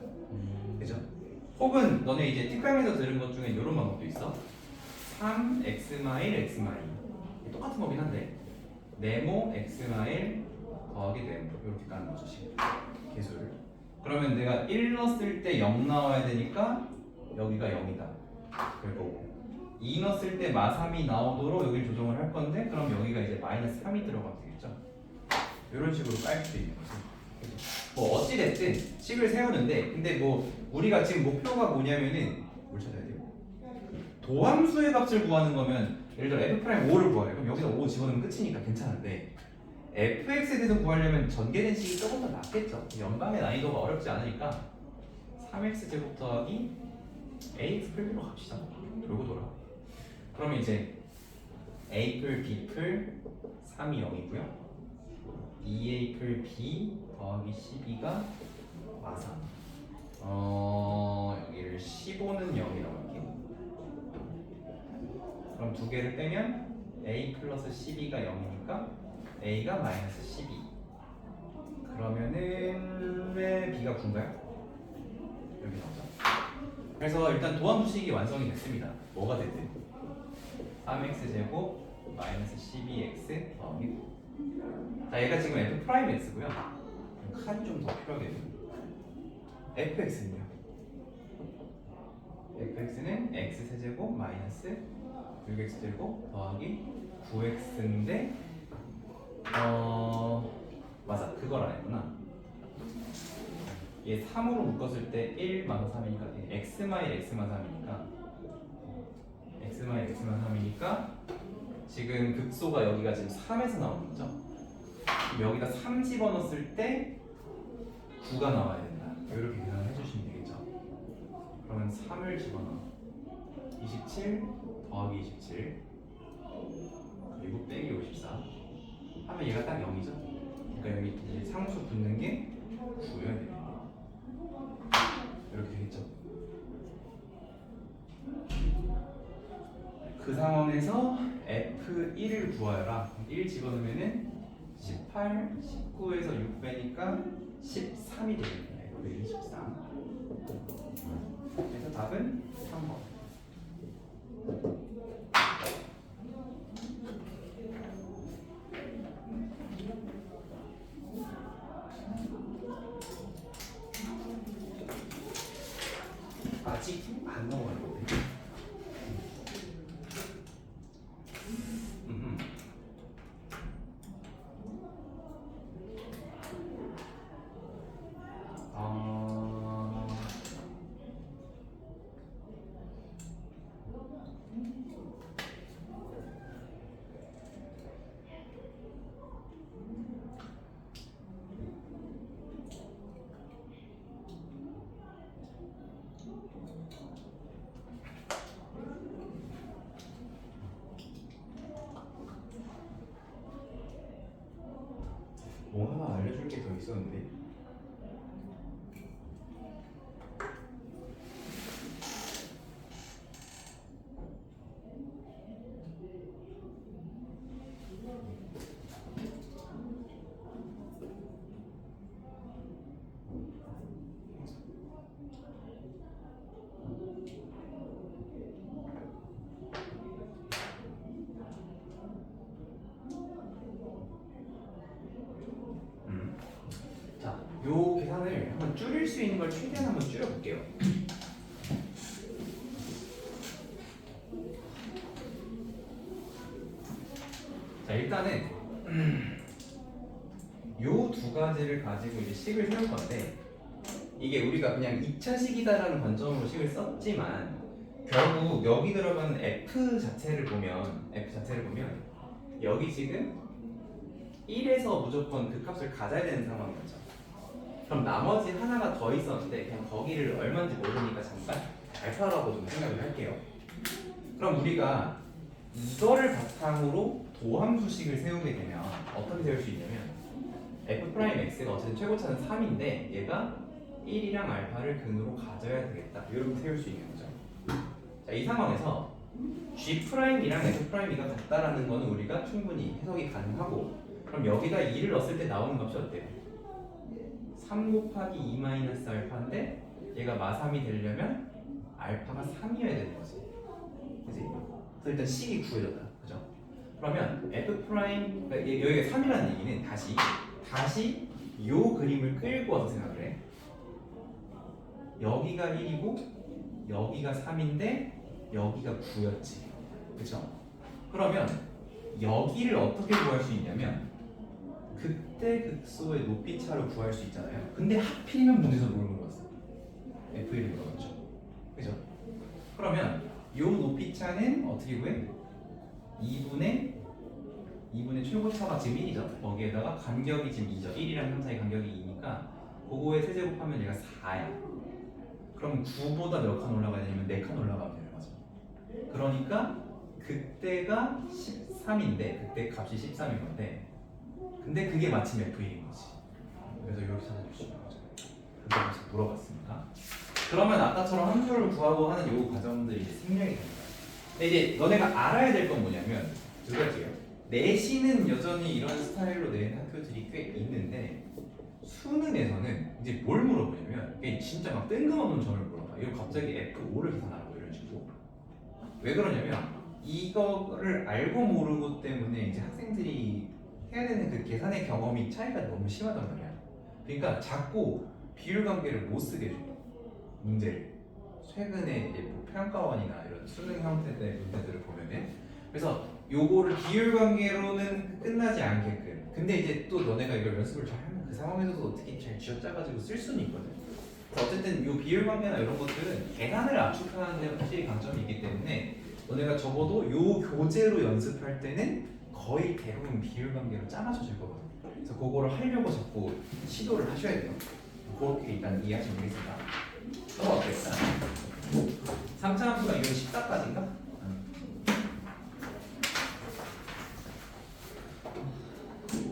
[SPEAKER 1] 그죠? 혹은 너네 이제 특강에서 들은 것 중에 이런 방법도 있어. 3x 마일 x 마일 똑같은 거긴 한데 네모 x 마일 더하기 네모 이렇게 까는 거죠. 개수를. 그러면 내가 1 넣었을 때 0 나와야 되니까 여기가 0이다. 그리고 2 넣었을 때 마3이 나오도록 여기를 조정을 할 건데 그럼 여기가 이제 마이너스 3이 들어가면 되겠죠. 이런 식으로 깔 수도 있는 거지. 뭐 어찌 됐든 식을 세우는데 근데 뭐 우리가 지금 목표가 뭐냐면은 뭘 찾아야 돼요? 도함수의 값을 구하는 거면 예를 들어 f 프라임 5를 구하래. 그럼 여기다 5 집어넣으면 끝이니까 괜찮은데 fx에 대해서 구하려면 전개된 식이 조금 더 낫겠죠. 연방의 난이도가 어렵지 않으니까 3x 제곱 더하기 ax 풀비로 갑시다. 돌고 돌아. 그러면 이제 a 풀 b 풀 3이 0이고요. 2a 풀 b 더하기 12가 마3. 여기를 15는 0이라고 할게요. 그럼 두 개를 빼면 a 플러스 12가 0이니까 a가 마이너스 12. 그러면은 왜 b가 9인가요? 여기 나오죠. 그래서 일단 도함수식이 완성이 됐습니다. 뭐가 됐든 3x 제곱 마이너스 12x 더하기 9. 자 얘가 지금 f 프라임 x고요. 칸이 좀 더 필요하겠네요. fx는요? fx는 x 세제곱 마이너스 6x 제곱 더하기 9x인데 맞아 그걸 안 했구나. 얘 3으로 묶었을 때 1 마이너스 3이니까 x 마일 x만 3이니까 x 마일 x만 3이니까 지금 극소가 여기가 지금 3에서 나오는 거죠. 여기다 3 집어넣었을 때 9가 나와야 된다. 이렇게 계산을 해주시면 되겠죠. 그러면 3을 집어넣어 27 더하기 27 그리고 빼기 54 하면 얘가 딱 0이죠. 그러니까 여기 이제 상수 붙는 게 9여야 되겠네. 이렇게 되겠죠. 그 상황에서 F1을 구하여라. 1 집어넣으면은 18, 19에서 6 빼니까 13이 되겠네요. F1이 13. 그래서 답은 3번. 아직 안 넘어갈 건데. 뭐 하나 알려줄 게 더 있었는데. 한번 줄일 수 있는 걸 최대한 한번 줄여볼게요. 자, 일단은 요 두 가지를 가지고 이제 식을 세울 건데, 이게 우리가 그냥 2차식이다라는 관점으로 식을 썼지만 결국 여기 들어가는 f 자체를 보면 여기 지금 1에서 무조건 그 값을 가져야 되는 상황이었죠. 그럼 나머지 하나가 더 있었는데 그냥 거기를 얼마인지 모르니까 잠깐 알파라고 좀 생각을 할게요. 그럼 우리가 이거를 바탕으로 도함수식을 세우게 되면 어떻게 세울 수 있냐면 f'x가 어쨌든 최고차는 3인데 얘가 1이랑 알파를 근으로 가져야 되겠다, 이렇게 세울 수 있는 거죠. 자, 이 상황에서 G'이랑 F'이가 같다라는 거는 우리가 충분히 해석이 가능하고, 그럼 여기다 2를 넣었을 때 나오는 값이 어때요? 3 곱하기 2 마이너스 알파인데 얘가 마3이 되려면 알파가 3이어야 되는 거지. 그치? 그래서 일단 식이 구해졌다. 그죠? 그러면 F', 그러니까 여기가 3이라는 얘기는 다시 요 그림을 끌고 와서 생각을 해. 여기가 1이고 여기가 3인데 여기가 9였지. 그쵸? 그러면 여기를 어떻게 구할 수 있냐면 그때 극소의 높이 차로 구할 수 있잖아요. 근데 하필이면 문제에서 뭘 물어봤어? F1을 물어봤죠. 그죠? 그러면 요 높이 차는 어떻게 구해? 2분의 최고차가 지금 1이죠. 거기에다가 간격이 지금 2죠. 1이랑 3 사이 간격이 2니까 그거에 세제곱하면 얘가 4야. 그럼 9보다 몇 칸 올라가야 되냐면 4칸 올라가면 되는 거죠. 그러니까 그때가 13인데 그때 값이 13인 건데, 근데 그게 마침 F인 거지. 그래서 이렇게 찾아줄 수 있는 거죠. 그래서 물어봤습니다. 그러면 아까처럼 함수를 구하고 하는 요 과정들이 이제 생략이 됩니다. 근데 이제 너네가 알아야 될 건 뭐냐면 두 가지예요. 내신은 여전히 이런 스타일로 낸 학교들이 꽤 있는데 수능에서는 이제 뭘 물어보냐면 이게 진짜 막 뜬금없는 점을 물어봐. 이거 갑자기 F5를 계산하라고 이런 식으로. 왜 그러냐면 이거를 알고 모르고 때문에 이제 학생들이 해야 되는 그 계산의 경험이 차이가 너무 심하단 말이야. 그러니까 자꾸 비율 관계를 못 쓰게 줘. 문제를. 최근에 이제 뭐 평가원이나 이런 수능 형태의 문제들을 보면은, 그래서 요거를 비율 관계로는 끝나지 않게끔. 근데 이제 또 너네가 이걸 연습을 잘 하면 그 상황에서도 어떻게 잘 쥐어짜가지고 쓸 수는 있거든. 그래서 어쨌든 요 비율 관계나 이런 것들은 계산을 압축하는 데 확실히 강점이 있기 때문에 너네가 적어도 요 교재로 연습할 때는 거의 대부분 비율 관계로 짜맞춰질 거거든. 그래서 그거를 하려고 자꾸 시도를 하셔야 돼요. 그렇게 일단 이해하시면 되겠습니다. 넘어가겠다. 3차 함수가 이건 14까지인가?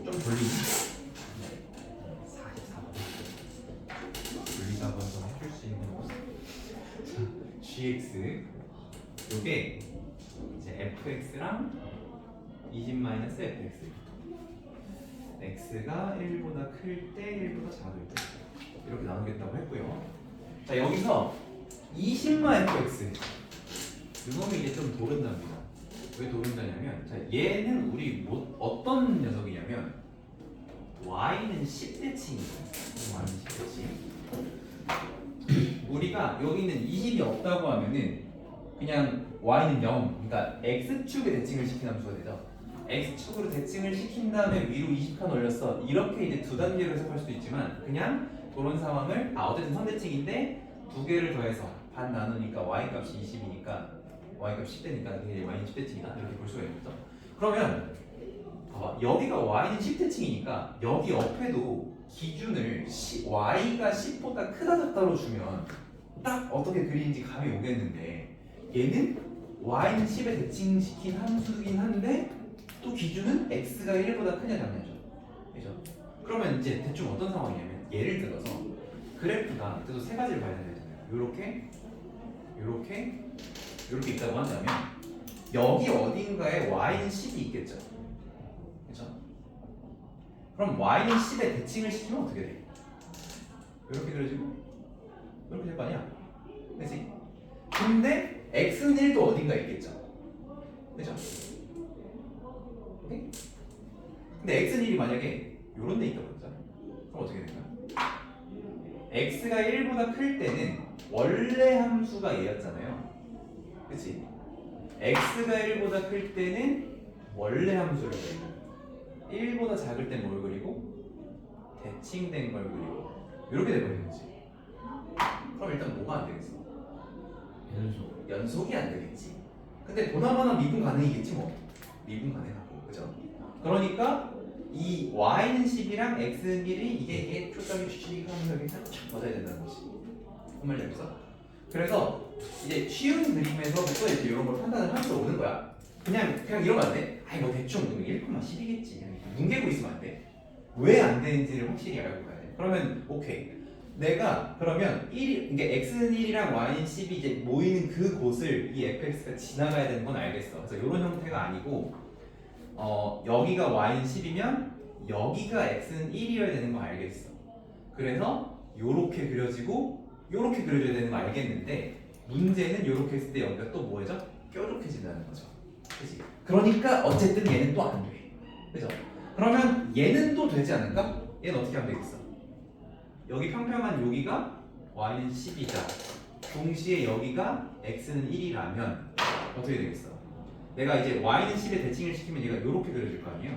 [SPEAKER 1] 좀 돌리기. 44번. 분리가 좀 해줄 수 있는 거 없어. 자, gx 요게 이제 fx랑 20-fx, x가 1보다 클 때 1보다 작을 때 이렇게 나누겠다고 했고요. 자, 여기서 20-fx 이놈이 이제 좀 도른답니다. 왜 도른다냐면, 자, 얘는 우리 뭐 어떤 녀석이냐면 y는 10대칭이에요. y는 10대칭. 우리가 여기는 20이 없다고 하면은 그냥 y는 0, 그러니까 x축에 대칭을 시킨 함수가 되죠. x축으로 대칭을 시킨 다음에 위로 20칸 올렸어. 이렇게 이제 두 단계로 해석할 수도 있지만 그냥 그런 상황을 어쨌든 선대칭인데 두 개를 더해서 반 나누니까 y 값이 20이니까 y 값 10대니까 그게 y는 10대칭이다 이렇게 볼 수가 있죠. 그러면 봐봐, 여기가 y는 10대칭이니까 여기 옆에도 기준을 y가 10보다 크다 작다로 주면 딱 어떻게 그리는지 감이 오겠는데, 얘는 y는 10에 대칭시킨 함수긴 한데 또 기준은 x가 1보다 크냐 작냐죠. 그죠? 그러면 이제 대충 어떤 상황이냐면, 예를 들어서 그래프가 그래도 세 가지를 봐야 되잖아요. 요렇게 있다고 한다면 여기 어딘가에 y는 10이 있겠죠. 그죠? 그럼 y는 10에 대칭을 시키면 어떻게 돼? 이렇게 그려지고 이렇게 될 거 아니야? 그치? 근데 x는 1도 어딘가에 있겠죠. 그죠? 오케이? 근데 x는 1이 만약에 요런 데 있다고 했잖아. 그럼 어떻게 될까요? x가 1보다 클 때는 원래 함수가 얘였잖아요. 그치? x가 1보다 클 때는 원래 함수를 그리고 1보다 작을 땐 뭘 그리고 대칭된 걸 그리고 이렇게 돼버리는 거지. 그럼 일단 뭐가 안 되겠어?
[SPEAKER 2] 연속.
[SPEAKER 1] 연속이 안 되겠지. 근데 보나마나 미분 가능이겠지 뭐. 미분 가능하고 그죠? 그러니까 이 y는 10이랑 x는 1이 이게 초점이 추측이 하면서 이렇게 탁 맞아야 된다는 거지. 무슨 말인지 알겠어? 그래서 이제 쉬운 그림에서부터 이제 이런 걸 판단을 할 수 오는 거야. 그냥 이러면 안 돼. 아이 뭐 대충 1,10이겠지. 그냥 뭉개고 있으면 안 돼. 왜 안 되는지를 확실히 알고 가야 돼. 그러면 오케이. 내가 그러면 1이 이게 x는 1이랑 y는 10이 이제 모이는 그 곳을 이 fx가 지나가야 되는 건 알겠어. 그래서 이런 형태가 아니고 여기가 y는 10이면 여기가 x는 1이어야 되는 거 알겠어. 그래서 요렇게 그려지고 요렇게 그려져야 되는 거 알겠는데 문제는 요렇게 했을 때 여기가 또 뭐죠? 뾰족해진다는 거죠. 그치? 그러니까 어쨌든 얘는 또 안 돼. 그죠? 그러면 얘는 또 되지 않을까? 얘는 어떻게 하면 되겠어? 여기 평평한 여기가 y는 10이자 동시에 여기가 x는 1이라면 어떻게 되겠어? 내가 이제 y는 10에 대칭을 시키면 얘가 이렇게 그려질 거 아니에요?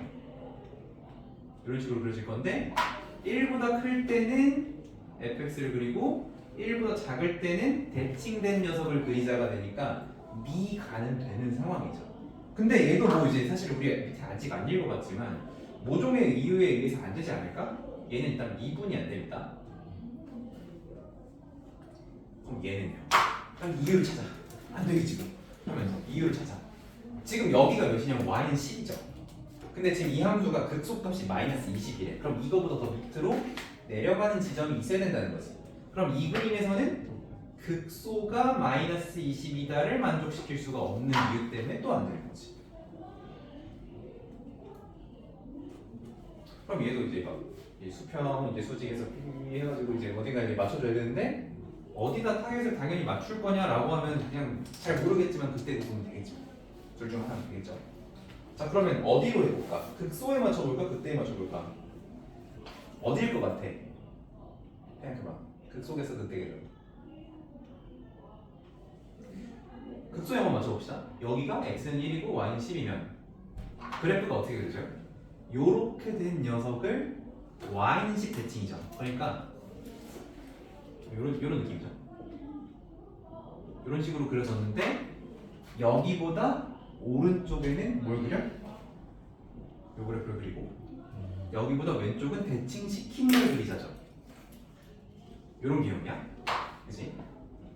[SPEAKER 1] 이런 식으로 그려질 건데 1보다 클 때는 fx를 그리고 1보다 작을 때는 대칭된 녀석을 그리자가 되니까 미가는 되는 상황이죠. 근데 얘도 뭐 이제 사실 우리 밑에 아직 안 읽어봤지만 모종의 이유에 의해서 안 되지 않을까? 얘는 일단 미분이 안 됩니다. 그럼 얘는요? 그럼 이유를 찾아. 안 되겠지 지금. 하면서 이유를 찾아. 지금 여기가 몇이냐면 y는 10이죠. 근데 지금 이 함수가 극소값이 마이너스 20이래. 그럼 이거보다 더 밑으로 내려가는 지점이 있어야 된다는 거지. 그럼 이 그림에서는 극소가 마이너스 20이다를 만족시킬 수가 없는 이유 때문에 또 안 되는 거지. 그럼 얘도 이제 막 수평 이제 수직에서 해가지고 이제 어딘가 이제 맞춰줘야 되는데 어디다 타겟을 당연히 맞출 거냐라고 하면 그냥 잘 모르겠지만 그때 보면 되겠죠. 둘 중 하나는 되겠죠. 자 그러면 어디로 해볼까? 극소에 맞춰볼까? 그때에 맞춰볼까? 어디일 것 같아? 생각해봐. 극소에서 그때겠죠. 극소에 한번 맞춰봅시다. 여기가 x는 1이고 y는 10이면 그래프가 어떻게 그려져요? 요렇게 된 녀석을 y는 10 대칭이죠. 그러니까 요런 느낌이죠. 요런 식으로 그려졌는데 여기보다 오른쪽에는 뭘 그려? 요 그래프를 그리고 여기보다 왼쪽은 대칭시킨 걸 그리자죠. 요런 개념이야. 그치?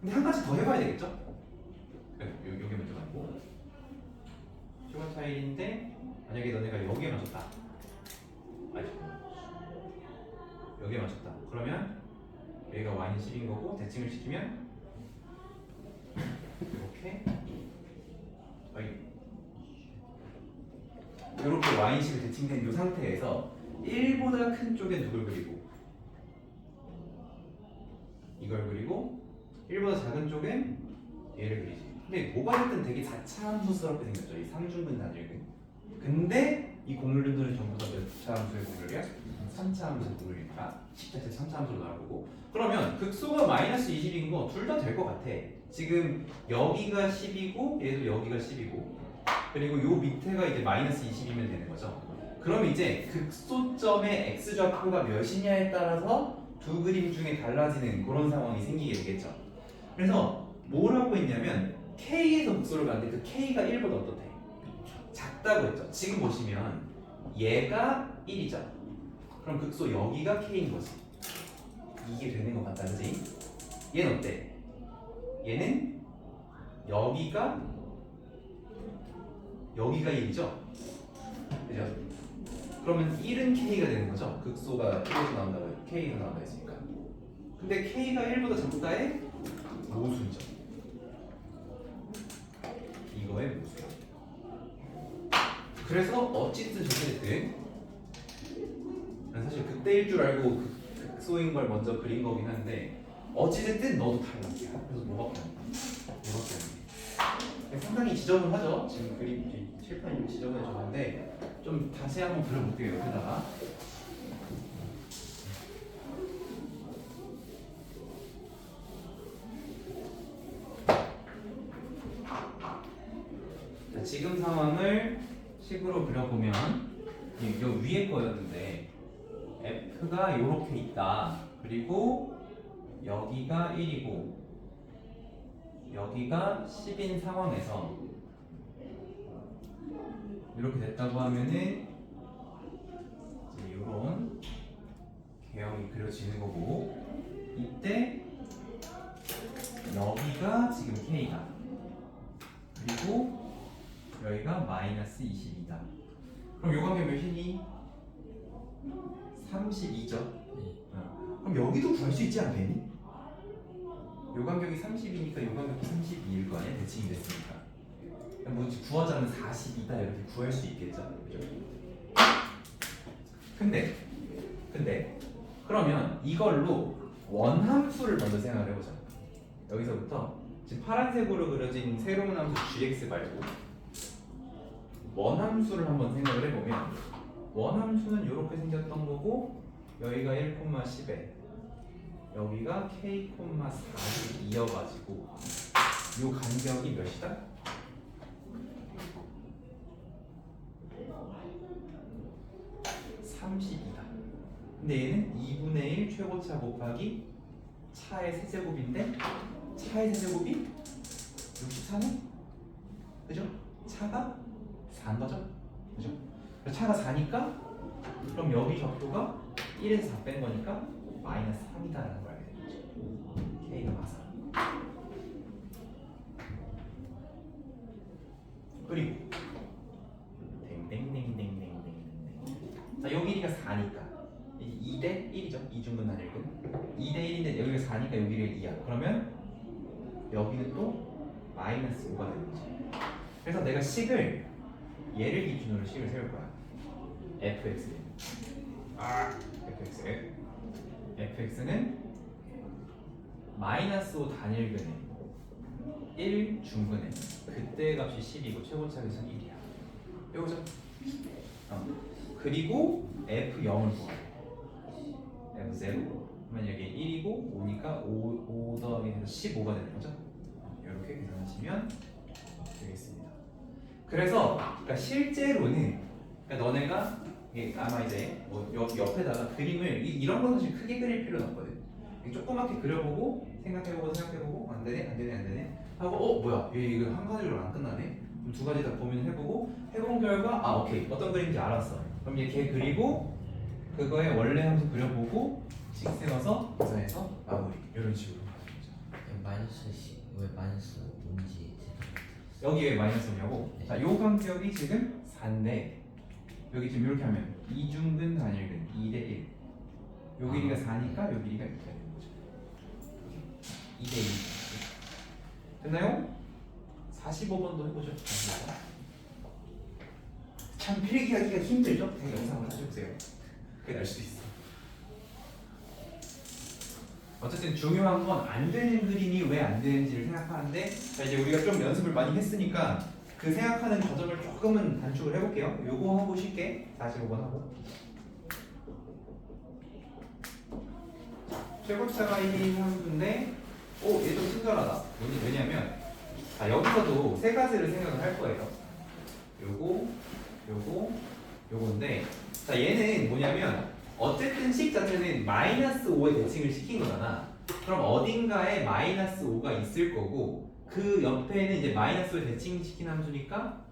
[SPEAKER 1] 근데 한 가지 더 해봐야 되겠죠? 여기 먼저 가고 시간 차이인데 만약에 너네가 여기에 맞췄다. 아니 여기에 맞췄다. 그러면 여기가 y는 10인 거고 대칭을 시키면 이렇게 이렇게 y는 10이 대칭된 이 상태에서 1보다 큰 쪽에 누굴 그리고 이걸 그리고 1보다 작은 쪽엔 얘를 그리지. 근데 뭐가 됐든 되게 4차 함수스럽게 생겼죠. 이 3중근 단일근. 근데 이 곡률들은 전부 다 몇 차 함수의 곡률이야? 3차 함수의 곡률이니까 10자체 3차 함수로 나와보고 그러면 극소가 마이너스 20인 거 둘 다 될 것 같아. 지금 여기가 10이고 얘도 여기가 10이고 그리고 요 밑에가 이제 마이너스 20이면 되는 거죠. 그럼 이제 극소점의 x좌표가 몇이냐에 따라서 두 그림 중에 달라지는 그런 상황이 생기게 되겠죠. 그래서 뭘 하고 있냐면 K에서 극소를 가는데 그 K가 1보다 어떻대? 작다고 했죠. 지금 보시면 얘가 1이죠. 그럼 극소 여기가 K인 거지. 이게 되는 것 같다, 그지? 얘는 어때? 얘는 여기가 1이죠? 그죠? 그러면 1은 K가 되는 거죠? 극소가 K에서 나온다고 해요. K에서 나온다 했으니까. 근데 K가 1보다 작다의 모순이죠. 이거의 모순. 그래서 어쨌든 저게 난 사실 그때일 줄 알고 극소인 걸 먼저 그린 거긴 한데 어찌됐든 너도 탈락이야. 그래서 뭐가 상당히 지적을 하죠. 지금 그림 칠판이 지적을 해줬는데 좀 다시 한번 그려볼게요. 여기다가 식으로 그려보면 이 위에 거였는데 f가 이렇게 있다. 그리고 여기가 1이고 여기가 10인 상황에서 이렇게 됐다고 하면은 이제 이런 개형이 그려지는 거고 이때 여기가 지금 K다. 그리고 여기가 마이너스 22다. 그럼 요 관계 몇이니? 32죠. 그럼 여기도 구할 수 있지 않겠니? 요 간격이 30이니까 요 간격이 32일 거 아니야? 대칭이 됐으니까. 뭐 구하자면 40이다 이렇게 구할 수 있겠죠. 그죠? 근데 그러면 이걸로 원함수를 먼저 생각을 해보자. 여기서부터 지금 파란색으로 그려진 새로운 함수 gx 말고 원함수를 한번 생각을 해보면 원함수는 이렇게 생겼던 거고 여기가 1,10에 여기가 k,4를 이어가지고 이 간격이 몇이다? 30이다. 근데 얘는 2분의 1 최고차 곱하기 차의 세제곱인데 차의 세제곱이 64네? 그죠? 차가 4인 거죠? 그죠? 차가 4니까 그럼 여기 적도가 1에서 4 뺀 거니까 마이너스 3이다라는 걸 알게 되는 거죠. K가 맞아. 그리고 댕댕댕댕댕댕댕 자, 여기 길이가 4니까 2대 1이죠. 이중근 단일근 2대 1인데 여기가 4니까 여기가 2야. 그러면 여기는 또 마이너스 5가 되는 거지. 그래서 내가 식을 얘를 기준으로 식을 세울 거야. fx fx는 마이너스 5 단일근에 1 중근에 그때 값이 10이고 최고차에서 1이야. 이거죠? 그리고 f0을 구해. f0 그러면 여기 1이고 5니까 5 더하기 해서 15가 되는 거죠. 이렇게 계산하시면 되겠습니다. 그래서 그러니까 실제로는 그러니까 너네가 이게 아마 이제 뭐 옆에다가 그림을 이런 건 사실 크게 그릴 필요는 없거든. 조그맣게 그려보고 생각해보고 안 되네 하고 뭐야 이거 한 가지로 안 끝나네. 그럼 두 가지 다 고민을 해본 결과 오케이 어떤 그림인지 알았어. 그럼 이제 걔 그리고 그거에 원래 함수 그려보고 식 세워서 계산해서 마무리 이런 식으로 가는 거죠.
[SPEAKER 2] 마이너스 왜 마이너스 뭔지
[SPEAKER 1] 여기 왜 마이너스냐고?
[SPEAKER 2] 네.
[SPEAKER 1] 자, 요 간격이 지금 4인데 여기 지금 이렇게 하면 이중근 단일근 2대 1. 요 길이가 4니까 요 길이가 이렇게 되는 거죠. 2대 1. 됐나요? 45번도 해보죠. 참 필기하기가 힘들죠? 그냥 영상을 다시 보세요. 그게 날 수도 있어. 어쨌든 중요한 건 안 되는 그림이 왜 안 되는지를 생각하는데 자 이제 우리가 좀 연습을 많이 했으니까 그 생각하는 과정을 조금은 단축을 해볼게요. 요거 하고 쉽게 45번 하고 최고차가 1인 함수인데 얘 좀 친절하다. 왜냐면 여기서도 세 가지를 생각을 할 거예요. 요건데 자 얘는 뭐냐면 어쨌든 식 자체는 마이너스 5에 대칭을 시킨 거잖아. 그럼 어딘가에 마이너스 5가 있을 거고 그 옆에는 이제 마이너스 5에 대칭시킨 함수니까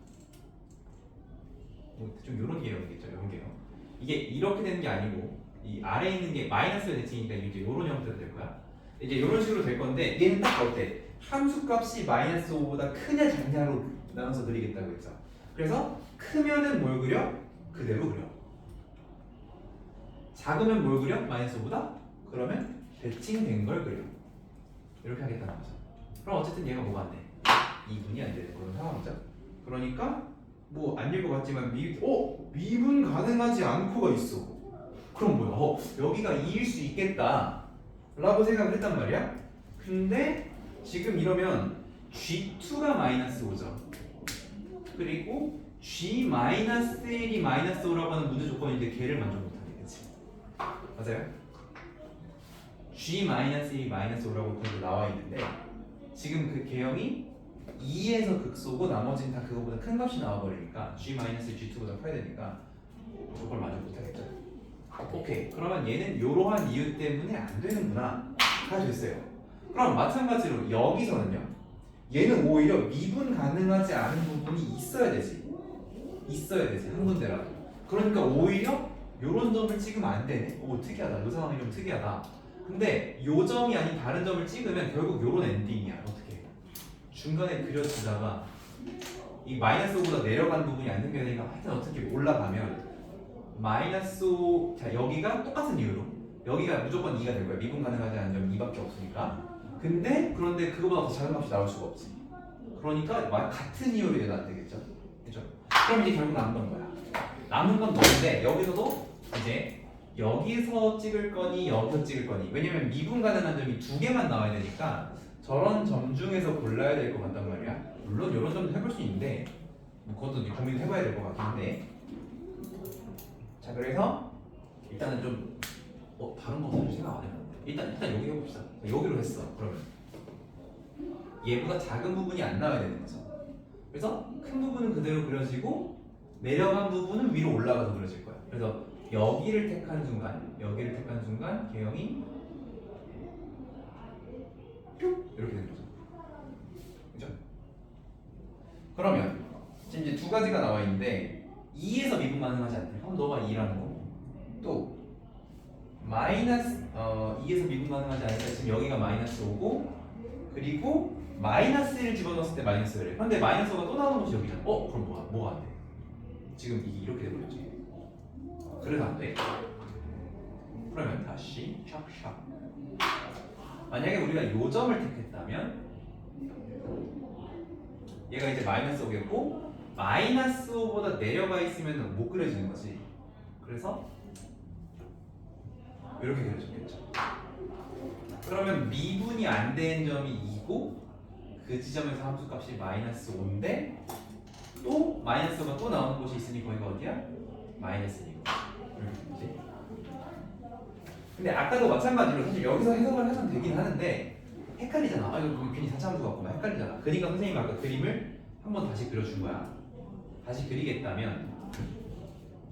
[SPEAKER 1] 좀 요런 개념이겠죠. 요런 개념. 이게 이렇게 되는 게 아니고 이 아래에 있는 게 마이너스 5에 대칭이니까 이제 요런 형태로 될 거야. 이제 요런 식으로 될 건데 얘는 딱 어때? 함수 값이 마이너스 5보다 크냐 작냐로 나눠서 그리겠다고 했죠. 그래서 크면은 뭘 그려? 그대로 그려. 작으면 뭘 그려? 마이너스 5보다? 그러면 대칭된 걸 그려. 이렇게 하겠다는 거죠. 그럼 어쨌든 얘가 뭐가 안 돼? 2분이 안 되는 그런 상황이죠. 그러니까 뭐 아닐 것 같지만 미분 가능하지 않고가 있어. 그럼 뭐야? 여기가 2일 수 있겠다 라고 생각을 했단 말이야. 근데 지금 이러면 G2가 마이너스 5죠. 그리고 G-1이 마이너스 5라고 하는 문제 조건인데 걔를 만족 못하게 되지. 맞아요? G-1이 마이너스 5라고 그렇게 나와 있는데 지금 그 개형이 2에서 극소고 나머지는 다 그거보다 큰 값이 나와버리니까 G-G2보다 커야 되니까 저걸 만족 못하겠죠. 오케이. 그러면 얘는 이러한 이유 때문에 안 되는구나. 다 됐어요. 그럼 마찬가지로 여기서는요. 얘는 오히려 미분 가능하지 않은 부분이 있어야 되지. 한 군데라도. 그러니까 오히려 요런 점을 찍으면 안 되네. 오, 특이하다. 요 상황이 좀 특이하다. 근데 요 점이 아닌 다른 점을 찍으면 결국 요런 엔딩이야. 어떻게 해? 중간에 그려지다가 이 마이너스 5보다 내려간 부분이 안 생겨니까 하여튼 어떻게 올라가면 마이너스 5, 자 여기가 똑같은 이유로 여기가 무조건 2가 될 거야. 미분 가능하지 않은 점 2밖에 없으니까. 그런데 그거보다 더 작은 값이 나올 수가 없지. 그러니까 같은 이유로 얘도 안 되겠죠. 그죠? 그럼 이제 결국 남은 건 뭐야? 남은 건 너인데 여기서도 이제 여기서 찍을 거니 여기서 찍을 거니. 왜냐면 미분 가능한 점이 두 개만 나와야 되니까 저런 점 중에서 골라야 될 것 같단 말이야. 물론 이런 점도 해볼 수 있는데 뭐 그것도 이제 고민을 해봐야 될 것 같긴 한데. 자 그래서 일단은 좀 다른 거 사실 생각 안 해봤는데 일단 여기 해봅시다. 여기로 했어. 그러면 얘보다 작은 부분이 안 나와야 되는 거죠. 그래서 큰 부분은 그대로 그려지고 내려간 부분은 위로 올라가서 그려질 거야. 그래서 여기를 택한 순간 개형이 뿅 이렇게 되는 거죠. 그죠? 그러면 지금 이제 두 가지가 나와 있는데 2에서 미분 가능하지 않대. 그럼 너가 2라는 거. 또 마이너스 2에서 미분 가능하지 않으니까 지금 여기가 마이너스 5고 그리고 마이너스 1을 집어넣었을 때 마이너스 1을. 그런데 마이너스 5가 또 나오는 것이 여기잖아. 그럼 뭐가 안 돼? 지금 이게 이렇게 돼버렸지. 그래서 안 돼. 그러면 다시 샵샵. 만약에 우리가 요 점을 택했다면 얘가 이제 마이너스 5겠고 마이너스 5보다 내려가 있으면 못 그려지는 거지. 그래서 이렇게 그려졌겠죠. 그러면 미분이 안 된 점이 2고 그 지점에서 함수값이 마이너스 5인데 또 마이너스 5가 또 나오는 곳이 있으니 거기가 어디야? 마이너스 2고. 이렇게. 근데 아까도 마찬가지로 사실 여기서 해석을 해서 되긴 하는데 헷갈리잖아. 이거 괜히 4차함수 같고 막 헷갈리잖아. 그러니까 선생님이 아까 그림을 한번 다시 그려준 거야. 다시 그리겠다면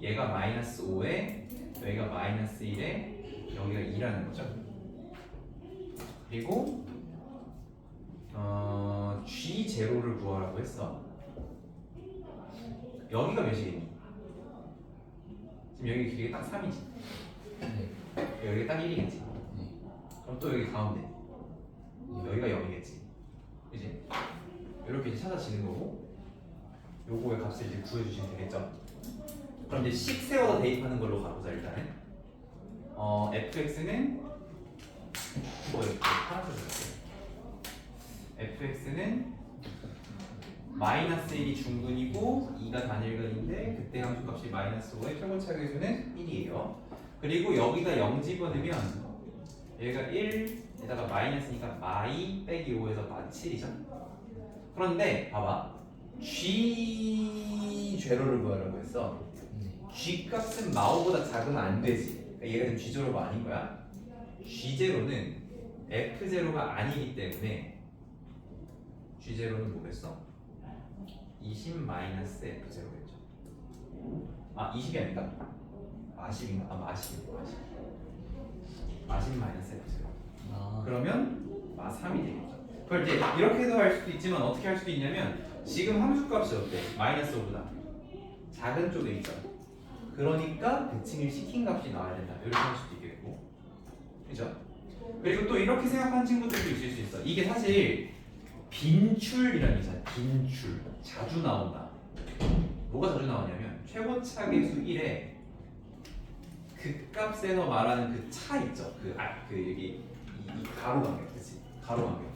[SPEAKER 1] 얘가 마이너스 5에 여기가 마이너스 1에 여기가 2라는 거죠. 그리고 G0를 구하라고 했어. 여기가 몇이겠니? 지금 여기 길이가 딱 3이지.
[SPEAKER 2] 네.
[SPEAKER 1] 여기가 딱 1이겠지.
[SPEAKER 2] 네.
[SPEAKER 1] 그럼 또 여기 가운데 여기가 0이겠지. 그지? 이렇게 이제 찾아지는 거고 요거의 값을 이제 구해주시면 되겠죠. 그럼 이제 식 세워서 대입하는 걸로 가보자 일단은. fx는 이렇게 파란색으로 할게요. fx는 마이너스 1이 중근이고 2가 단일근인데 그때 함수값이 마이너스 5의 최고차계수는 1이에요. 그리고 여기다 0 집어넣으면 얘가 1에다가 마이너스니까 마이 빼기 5에서 마 7이죠. 그런데 봐봐 G 제로를 구하라고 했어. G 값은 마오보다 작으면 안 되지. 그러니까 얘가 지금 G 제로가 아닌 거야. G 제로는 F 제로가 아니기 때문에 G 제로는 뭐겠어? 20 마이너스 F 제로겠죠. 20이 아닌가? 마십인가? 마십이네. 마십 마이너스 F 제로. 그러면 마3이 되겠죠. 그걸 이제 이렇게도 할 수도 있지만 어떻게 할 수도 있냐면 지금 함수값이 어때? 마이너스 5보다 작은 쪽에 있죠. 그러니까 대칭을 시킨 값이 나와야 된다. 이렇게 할 수도 있겠고, 그죠? 그리고 또 이렇게 생각하는 친구들도 있을 수 있어. 이게 사실 빈출이라는 게 빈출 자주 나온다. 뭐가 자주 나오냐면 최고차계수 1에 그 값에서 말하는 그 차 있죠. 그 여기 이 가로 간격, 그렇지? 가로 간격.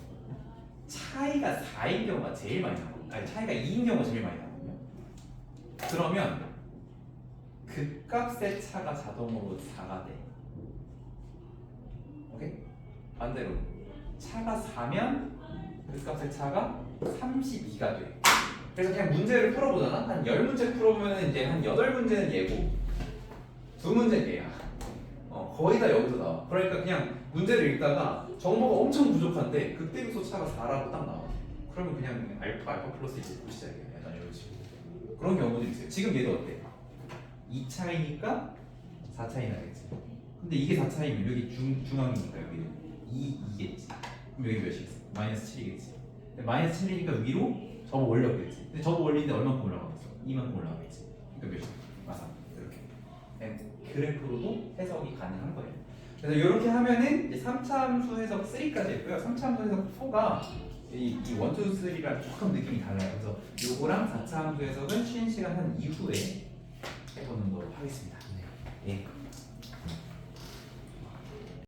[SPEAKER 1] 차이가 4인 경우가 제일 많이 나와요. 아니 차이가 2인 경우가 제일 많이 나거든요. 그러면 그 값의 차가 자동으로 4가 돼. 오케이? 반대로 차가 4면 그 값의 차가 32가 돼. 그래서 그냥 문제를 풀어보잖아. 한 10문제 풀어보면 이제 한 8문제는 얘고 2문제는 얘야. 거의 다 여기서 나와. 그러니까 그냥 문제를 읽다가 정보가 엄청 부족한데 그때부터 차가 4라고 딱 나와. 그러면 그냥 알파 플러스 1 놓고 시작해요. 약간 이런 식으로. 그런 경우도 있어요. 지금 얘도 어때? 2차이니까 4차이 나겠지. 근데 이게 4차이면 여기 중앙이니까 여기는 2겠지. 그럼 여기 몇이겠어? 마이너스 7이겠지. 마이너스 7이니까 위로 접어 올렸겠지. 근데 접어 올리는데 얼마큼 올라가겠어? 2만큼 올라가겠지. 그러니까 몇이야? 맞아. 이렇게. 그냥 그래프로도 해석이 가능한 거예요. 그래서 이렇게 하면은 이제 3차 함수 해석 3까지 했고요. 3차 함수 해석 4가 이 1, 2, 3랑 조금 느낌이 달라요. 그래서 요거랑 4차 함수 해석은 쉬는 시간 한 이후에 해보는 걸로 하겠습니다.
[SPEAKER 2] 네.
[SPEAKER 1] 예.